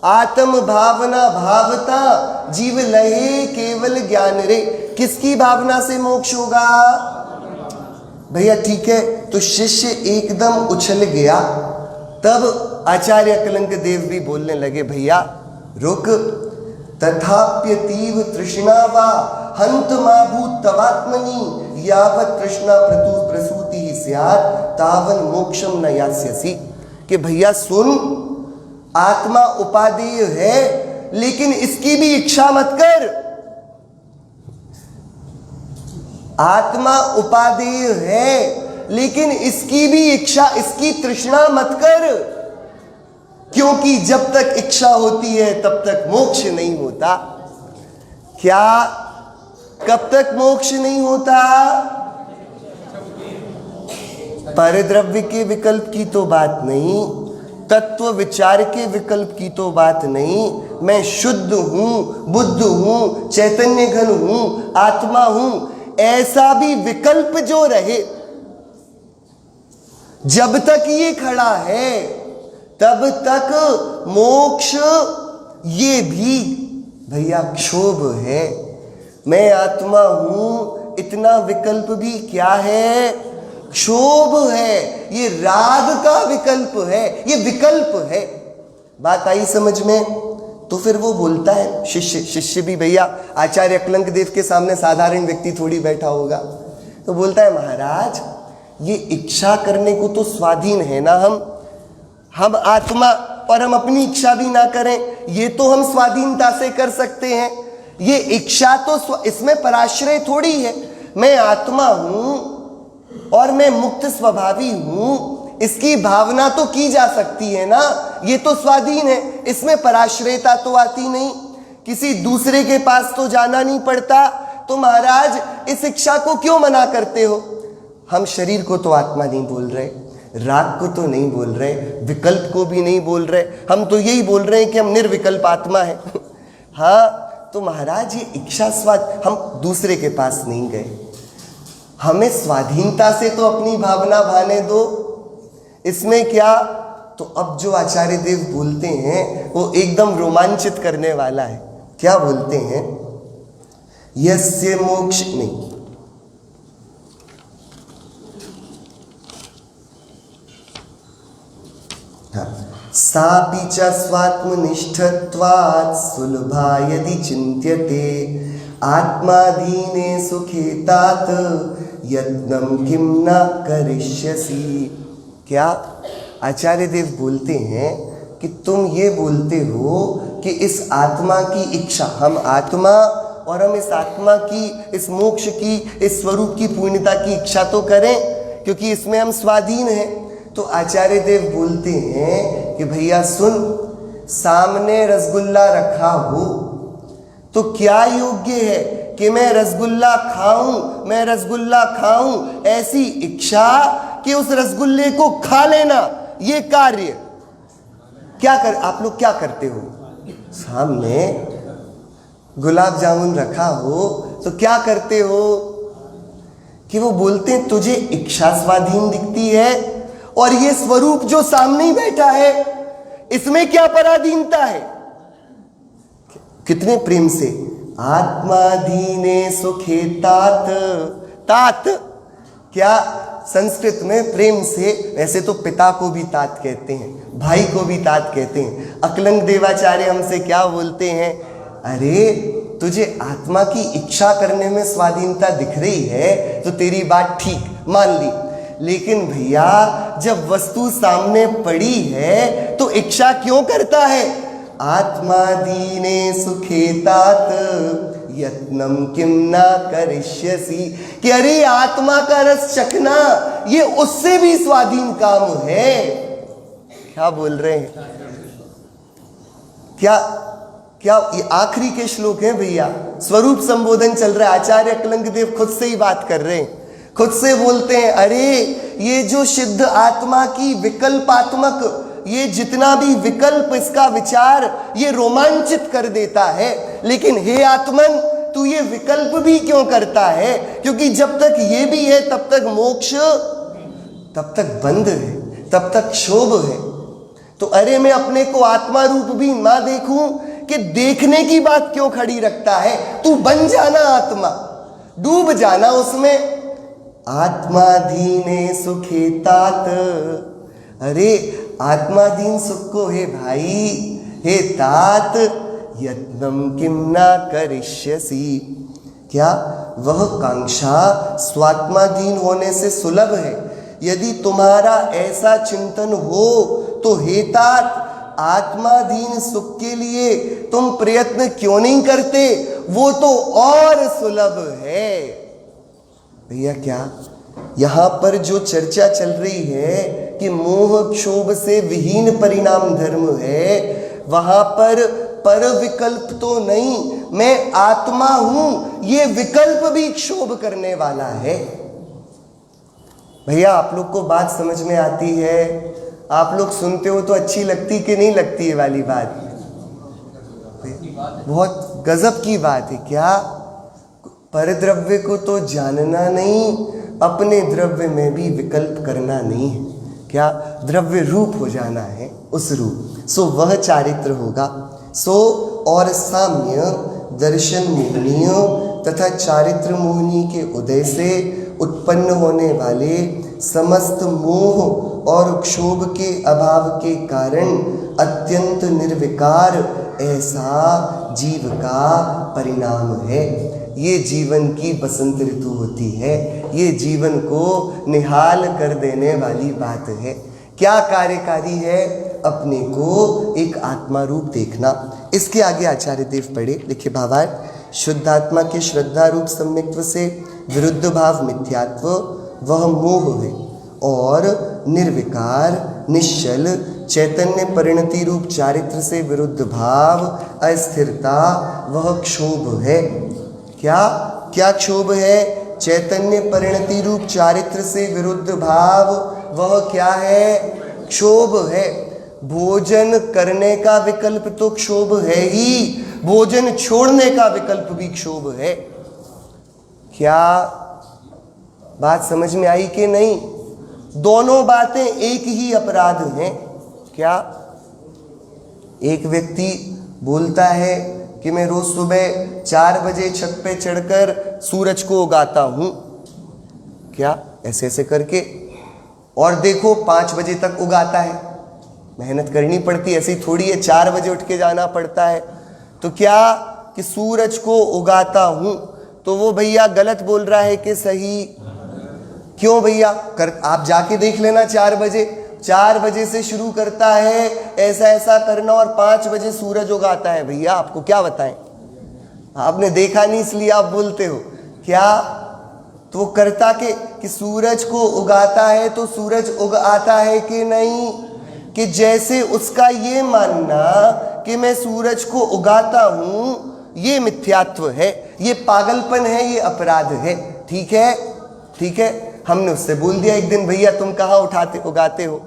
आत्म भावना भावता जीव लहे केवल ज्ञान रे। किसकी भावना से मोक्ष होगा? भैया ठीक है। तो शिष्य एकदम उछल गया। तब आचार्य अकलंक देव भी बोलने लगे, भैया रुक, तथाप्यतीव तृष्णा वा हंत माभूत तवात्मनि यावत तृष्णा प्रसूति ही स्यात् तावन मोक्षम न यास्यसि। कि भैया सुन, आत्मा उपादेय है, लेकिन इसकी भी इच्छा मत कर। आत्मा उपादेय है, लेकिन इसकी भी इच्छा, इसकी तृष्णा मत कर, क्योंकि जब तक इच्छा होती है तब तक मोक्ष नहीं होता। क्या? कब तक मोक्ष नहीं होता? परद्रव्य के विकल्प की तो बात नहीं, तत्व विचार के विकल्प की तो बात नहीं। मैं शुद्ध हूं, बुद्ध हूं, चैतन्य घन हूं, आत्मा हूं, ऐसा भी विकल्प जो रहे, जब तक ये खड़ा है तब तक मोक्ष ये भी भैया क्षोभ है। मैं आत्मा हूं, इतना विकल्प भी क्या है? क्षोभ है। ये राग का विकल्प है, ये विकल्प है। बात आई समझ में? तो फिर वो बोलता है, शिष्य भी भैया आचार्य अकलंक देव के सामने साधारण व्यक्ति थोड़ी बैठा होगा, तो बोलता है महाराज ये इच्छा करने को तो स्वाधीन है ना, हम आत्मा, और हम अपनी इच्छा भी ना करें, ये तो हम स्वाधीनता से कर सकते हैं। ये इच्छा तो इसमें पराश्रय थोड़ी है। मैं आत्मा हूं और मैं मुक्त स्वभावी हूं, इसकी भावना तो की जा सकती है ना, ये तो स्वाधीन है, इसमें पराश्रयता तो आती नहीं, किसी दूसरे के पास तो जाना नहीं पड़ता। तो महाराज इस इच्छा को क्यों मना करते हो? हम शरीर को तो आत्मा नहीं बोल रहे, राग को तो नहीं बोल रहे, विकल्प को भी नहीं बोल रहे, हम तो यही बोल रहे हैं कि हम निर्विकल्प आत्मा है। हाँ, तो महाराज ये इच्छा स्वाद, हम दूसरे के पास नहीं गए, हमें स्वाधीनता से तो अपनी भावना भाने दो, इसमें क्या? तो अब जो आचार्य देव बोलते हैं वो एकदम रोमांचित करने वाला है। क्या बोलते हैं? यस्य मोक्ष नहीं, सापि च स्वात्मनिष्ठत्वात् सुलभा यदि चिन्त्यते आत्माधीने सुखे तात यत्नम किम न करिष्यसि। क्या आचार्य देव बोलते हैं कि तुम ये बोलते हो कि इस आत्मा की इच्छा, हम आत्मा और हम इस आत्मा की, इस मोक्ष की, इस स्वरूप की पूर्णता की इच्छा तो करें क्योंकि इसमें हम स्वाधीन हैं। तो आचार्य देव बोलते हैं कि भैया सुन, सामने रसगुल्ला रखा हो तो क्या योग्य है कि मैं रसगुल्ला खाऊं, मैं रसगुल्ला खाऊं, ऐसी इच्छा कि उस रसगुल्ले को खा लेना, ये कार्य आप लोग क्या करते हो? सामने गुलाब जामुन रखा हो तो क्या करते हो कि वो बोलते हैं तुझे इच्छा स्वाधीन दिखती है और ये स्वरूप जो सामने ही बैठा है इसमें क्या पराधीनता है? कितने प्रेम से आत्माधीने सुखे तात। तात क्या संस्कृत में प्रेम से, वैसे तो पिता को भी तात कहते हैं, भाई को भी तात कहते हैं। अकलंग देवाचार्य हमसे क्या बोलते हैं, अरे तुझे आत्मा की इच्छा करने में स्वाधीनता दिख रही है तो तेरी बात ठीक मान ली, लेकिन भैया जब वस्तु सामने पड़ी है तो इच्छा क्यों करता है? आत्माधीने सुखे तात यत्नम किम ना करिष्यसि, कि अरे आत्मा का रस चखना ये उससे भी स्वाधीन काम है। क्या बोल रहे हैं? क्या क्या ये आखिरी के श्लोक है भैया, स्वरूप संबोधन चल रहा है। आचार्य अकलंग देव खुद से ही बात कर रहे हैं, खुद से बोलते हैं अरे ये जो सिद्ध आत्मा की विकल्पात्मक, ये जितना भी विकल्प इसका विचार ये रोमांचित कर देता है, लेकिन हे आत्मन तू ये विकल्प भी क्यों करता है? क्योंकि जब तक ये भी है तब तक मोक्ष, तब तक बंध है, तब तक क्षोभ है। तो अरे मैं अपने को आत्मा रूप भी ना देखूं कि देखने की बात क्यों खड़ी रखता है? तू बन जाना आत्मा, डूब जाना उसमें। आत्माधीने सुखे तात, अरे आत्माधीन सुख को हे भाई, हे तात यत्नम किम ना करिष्यसि, क्या वह कांक्षा स्वात्माधीन होने से सुलभ है? यदि तुम्हारा ऐसा चिंतन हो तो हे तात आत्माधीन सुख के लिए तुम प्रयत्न क्यों नहीं करते? वो तो और सुलभ है। भैया क्या यहां पर जो चर्चा चल रही है कि मोह क्षोभ से विहीन परिणाम धर्म है, वहां पर विकल्प तो नहीं, मैं आत्मा हूं, ये विकल्प भी क्षोभ करने वाला है। भैया आप लोग को बात समझ में आती है? आप लोग सुनते हो तो अच्छी लगती कि नहीं लगती है वाली बात? बहुत गजब की बात है। क्या परद्रव्य को तो जानना नहीं, अपने द्रव्य में भी विकल्प करना नहीं है। क्या द्रव्य रूप हो जाना है, उस रूप सो वह चारित्र होगा। सो और साम्य दर्शन मोहनीय तथा चारित्र मोहनी के उदय से उत्पन्न होने वाले समस्त मोह और क्षोभ के अभाव के कारण अत्यंत निर्विकार ऐसा जीव का परिणाम है। ये जीवन की बसंत ऋतु होती है, ये जीवन को निहाल कर देने वाली बात है। क्या कार्यकारी है? अपने को एक आत्मा रूप देखना। इसके आगे आचार्य देव पढ़े, लिखे भावार्थ। शुद्धात्मा के श्रद्धा रूप सम्यक्त्व से विरुद्ध भाव मिथ्यात्व वह मोह है, और निर्विकार निश्चल चैतन्य परिणति रूप चारित्र से विरुद्ध भाव अस्थिरता वह क्षोभ है। क्या क्या क्षोभ है? चैतन्य परिणति रूप चारित्र से विरुद्ध भाव वह क्या है? क्षोभ है। भोजन करने का विकल्प तो क्षोभ है ही, भोजन छोड़ने का विकल्प भी क्षोभ है। क्या बात समझ में आई कि नहीं? दोनों बातें एक ही अपराध हैं। क्या एक व्यक्ति बोलता है कि मैं रोज सुबह 4 बजे छत पे चढ़कर सूरज को उगाता हूं, क्या ऐसे ऐसे करके, और देखो 5 बजे तक उगाता है। मेहनत करनी पड़ती है, ऐसी थोड़ी है 4 बजे उठ के जाना पड़ता है। तो क्या कि सूरज को उगाता हूं, तो वो भैया गलत बोल रहा है कि सही? क्यों भैया? आप जाके देख लेना 4 बजे से शुरू करता है ऐसा ऐसा करना और 5 बजे सूरज उगाता है। भैया आपको क्या बताएं, आपने देखा नहीं इसलिए आप बोलते हो। क्या तो वो करता कि सूरज को उगाता है तो सूरज उगाता है कि नहीं? कि जैसे उसका ये मानना कि मैं सूरज को उगाता हूं, ये मिथ्यात्व है, ये पागलपन है, ये अपराध है। ठीक है, ठीक है। हमने उससे बोल दिया एक दिन, भैया तुम कहाँ उगाते हो,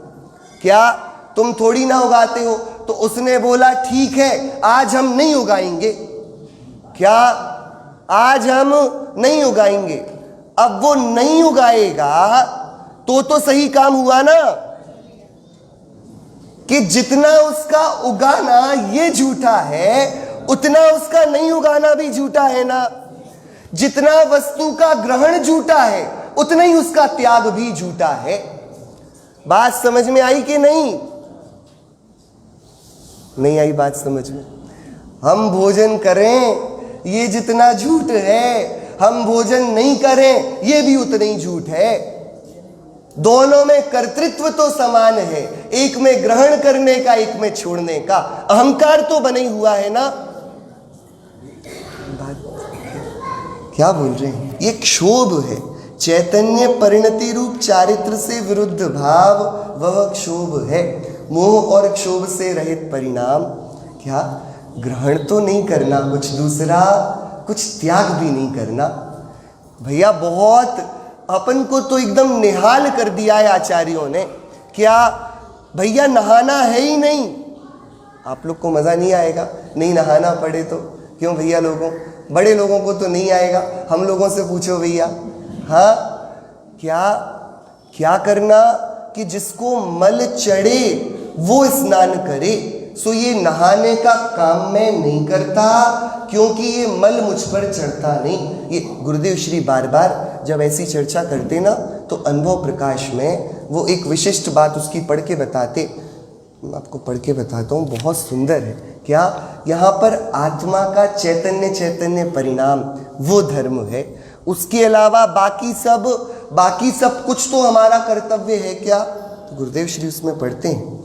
क्या तुम थोड़ी ना उगाते हो? तो उसने बोला ठीक है आज हम नहीं उगाएंगे, क्या आज हम नहीं उगाएंगे। अब वो नहीं उगाएगा तो सही काम हुआ ना, कि जितना उसका उगाना ये झूठा है उतना उसका नहीं उगाना भी झूठा है ना। जितना वस्तु का ग्रहण झूठा है उतना ही उसका त्याग भी झूठा है। बात समझ में आई कि नहीं? नहीं आई बात समझ में? हम भोजन करें ये जितना झूठ है, हम भोजन नहीं करें ये भी उतना ही झूठ है। दोनों में कर्तृत्व तो समान है, एक में ग्रहण करने का, एक में छोड़ने का। अहंकार तो बना ही हुआ है ना। क्या बोल रहे हैं? ये क्षोभ है, चैतन्य परिणति रूप चारित्र से विरुद्ध भाव, वह क्षोभ है। मोह और क्षोभ से रहित परिणाम क्या? ग्रहण तो नहीं करना कुछ दूसरा, कुछ त्याग भी नहीं करना। भैया बहुत अपन को तो एकदम निहाल कर दिया है आचार्यों ने। क्या भैया नहाना है ही नहीं? आप लोग को मज़ा नहीं आएगा नहीं नहाना पड़े तो? क्यों भैया लोगों, बड़े लोगों को तो नहीं आएगा, हम लोगों से पूछो भैया। हाँ, क्या करना कि जिसको मल चढ़े वो स्नान करे। सो ये नहाने का काम मैं नहीं करता क्योंकि ये मल मुझ पर चढ़ता नहीं। ये गुरुदेव श्री बार बार जब ऐसी चर्चा करते ना तो अनुभव प्रकाश में वो एक विशिष्ट बात उसकी पढ़ के बताते। मैं आपको पढ़ के बताता हूँ, बहुत सुंदर है। क्या? यहाँ पर आत्मा का चैतन्य परिणाम वो धर्म है, उसके अलावा बाकी सब कुछ तो हमारा कर्तव्य है। क्या? तो गुरुदेव श्री उसमें पढ़ते हैं,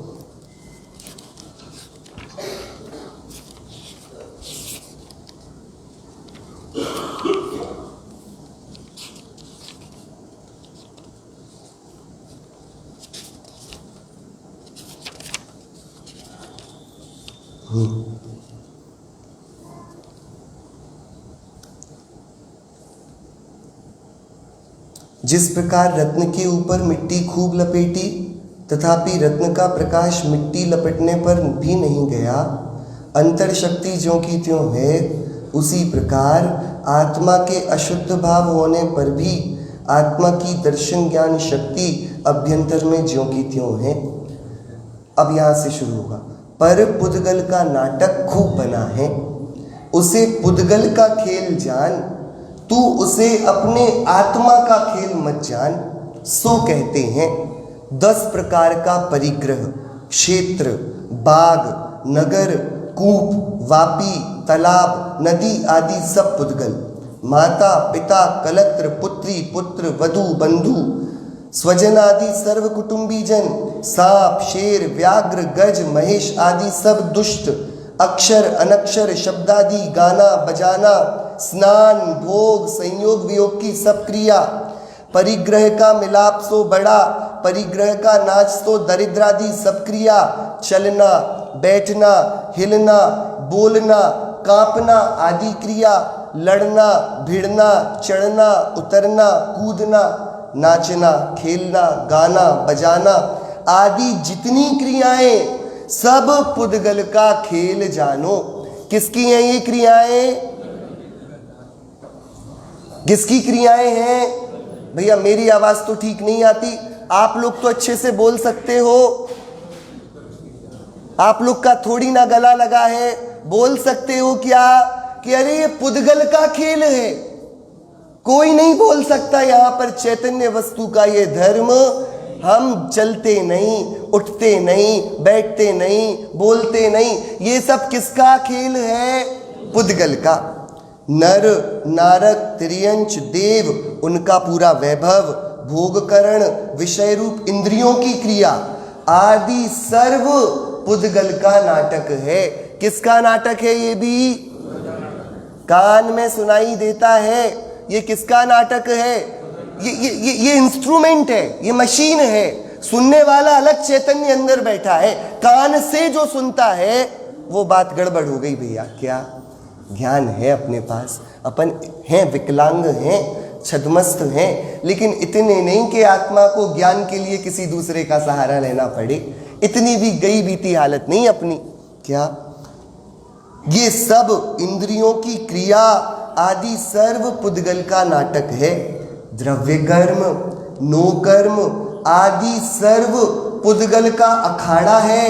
जिस प्रकार रत्न के ऊपर मिट्टी खूब लपेटी तथापि रत्न का प्रकाश मिट्टी लपेटने पर भी नहीं गया, अंतर शक्ति ज्यों की त्यों है, उसी प्रकार आत्मा के अशुद्ध भाव होने पर भी आत्मा की दर्शन ज्ञान शक्ति अभ्यंतर में ज्यों की त्यों है। अब यहाँ से शुरू होगा। पर पुद्गल का नाटक खूब बना है, उसे पुद्गल का खेल जान, तू उसे अपने आत्मा का खेल मत जान। सो कहते हैं 10 प्रकार का परिग्रह, क्षेत्र, बाग, नगर, कूप, वापी, तालाब, नदी आदि सब पुद्गल। माता, पिता, कलत्र, पुत्री, पुत्र, वधू, बंधु, स्वजन आदि सर्व कुटुंबी जन, सांप, शेर, व्याघ्र, गज, महेश आदि सब दुष्ट, अक्षर, अनक्षर, शब्दादि, गाना, बजाना, स्नान, भोग, संयोग वियोग की सब क्रिया, परिग्रह का मिलाप सो बड़ा, परिग्रह का नाच सो दरिद्रादि सब क्रिया, चलना, बैठना, हिलना, बोलना, कांपना आदि क्रिया, लड़ना, भिड़ना, चढ़ना, उतरना, कूदना, नाचना, खेलना, गाना, बजाना आदि जितनी क्रियाएं सब पुद्गल का खेल जानो। किसकी हैं ये क्रियाएं? किसकी क्रियाएं हैं? भैया मेरी आवाज तो ठीक नहीं आती, आप लोग तो अच्छे से बोल सकते हो, आप लोग का थोड़ी ना गला लगा है, बोल सकते हो क्या कि अरे ये पुद्गल का खेल है? कोई नहीं बोल सकता यहाँ पर चैतन्य वस्तु का ये धर्म। हम चलते नहीं, उठते नहीं, बैठते नहीं, बोलते नहीं, ये सब किसका खेल है? पुद्गल का। नर, नारक, त्रियंच, देव, उनका पूरा वैभव, भोगकरण, विषय रूप इंद्रियों की क्रिया आदि सर्व पुद्गल का नाटक है। किसका नाटक है? ये भी कान में सुनाई देता है। ये किसका नाटक है? ये इंस्ट्रूमेंट है, ये मशीन है। सुनने वाला अलग चैतन्य अंदर बैठा है, कान से जो सुनता है वो बात गड़बड़ हो गई भैया। क्या ज्ञान है अपने पास? अपन हैं विकलांग हैं, छद्मस्त हैं, लेकिन इतने नहीं कि आत्मा को ज्ञान के लिए किसी दूसरे का सहारा लेना पड़े। इतनी भी गई बीती हालत नहीं अपनी। क्या ये सब इंद्रियों की क्रिया आदि सर्व पुद्गल का नाटक है। द्रव्य कर्म, नो कर्म आदि सर्व पुद्गल का अखाड़ा है।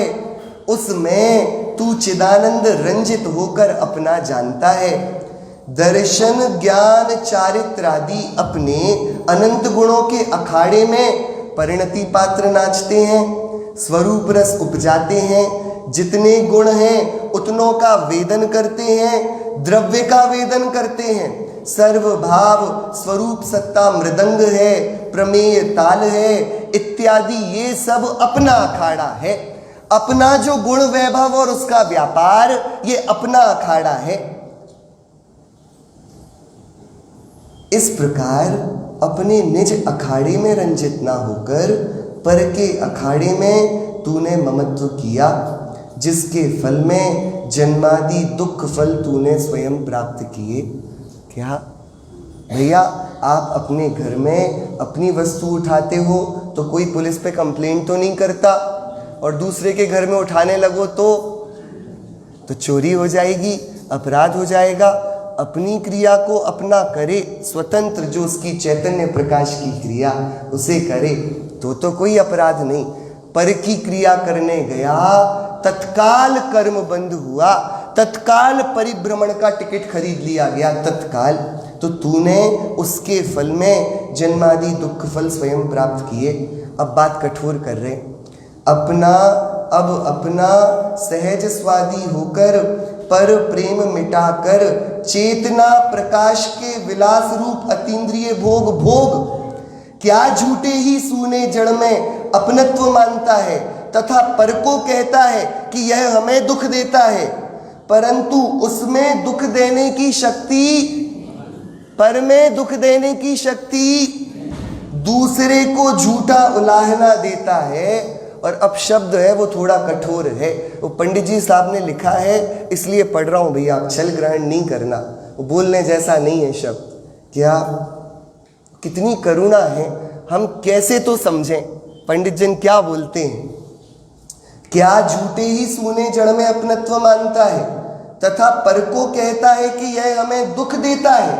उसमें तू चिदानंद रंजित होकर अपना जानता है। दर्शन ज्ञान चारित्र आदि अपने अनंत गुणों के अखाड़े में परिणति पात्र नाचते हैं, स्वरूप रस उपजाते हैं। जितने गुण हैं उतनों का वेदन करते हैं, द्रव्य का वेदन करते हैं। सर्वभाव स्वरूप सत्ता मृदंग है, प्रमेय ताल है इत्यादि ये सब अपना अखाड़ा है। अपना जो गुण वैभव और उसका व्यापार ये अपना अखाड़ा है। इस प्रकार अपने निज अखाड़े में रंजित ना होकर पर के अखाड़े में तूने ममत्व किया, जिसके फल में जन्मादि दुख फल तूने स्वयं प्राप्त किए। क्या भैया आप अपने घर में अपनी वस्तु उठाते हो तो कोई पुलिस पे कंप्लेंट तो नहीं करता, और दूसरे के घर में उठाने लगो तो चोरी हो जाएगी, अपराध हो जाएगा। अपनी क्रिया को अपना करे, स्वतंत्र जो उसकी चैतन्य प्रकाश की क्रिया उसे करे तो कोई अपराध नहीं। पर की क्रिया करने गया, तत्काल कर्म बंद हुआ, तत्काल परिभ्रमण का टिकट खरीद लिया गया तत्काल, तो तूने उसके फल में जन्मादि दुख फल स्वयं प्राप्त किए। अब बात कठोर कर रहे, अपना सहज स्वादी होकर पर प्रेम मिटाकर चेतना प्रकाश के विलास रूप अतीन्द्रिय भोग क्या झूठे ही सूने जड़ में अपनत्व मानता है तथा पर को कहता है कि यह हमें दुख देता है, परंतु उसमें दुख देने की शक्ति, पर में दुख देने की शक्ति दूसरे को झूठा उलाहना देता है। और अब शब्द है वो थोड़ा कठोर है, वो पंडित जी साहब ने लिखा है इसलिए पढ़ रहा हूँ भैया, आप छल ग्रहण नहीं करना, वो बोलने जैसा नहीं है शब्द। क्या कितनी करुणा है, हम कैसे तो समझें पंडित जन क्या बोलते हैं। क्या झूठे ही सूने जड़ में अपनत्व मानता है तथा पर को कहता है कि यह हमें दुख देता है,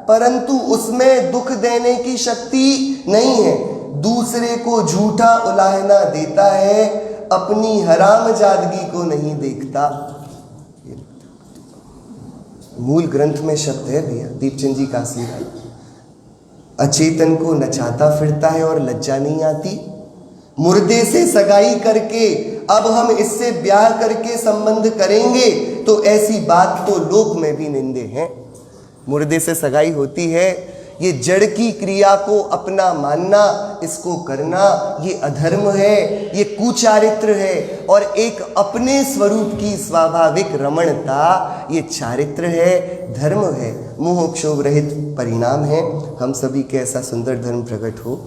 परंतु उसमें दुख देने की शक्ति नहीं है, दूसरे को झूठा उलाहना देता है, अपनी हरामजादगी को नहीं देखता। मूल ग्रंथ में शब्द है भैया, दीपचंद जी काशी भाई। अचेतन को नचाता फिरता है और लज्जा नहीं आती। मुर्दे से सगाई करके अब हम इससे ब्याह करके संबंध करेंगे तो ऐसी बात तो लोक में भी निंदे हैं। मुर्दे से सगाई होती है, ये जड़ की क्रिया को अपना मानना, इसको करना ये अधर्म है, ये कुचारित्र है, और एक अपने स्वरूप की स्वाभाविक रमणता ये चारित्र है, धर्म है, मोह क्षोभ रहित परिणाम है। हम सभी के ऐसा सुंदर धर्म प्रकट हो।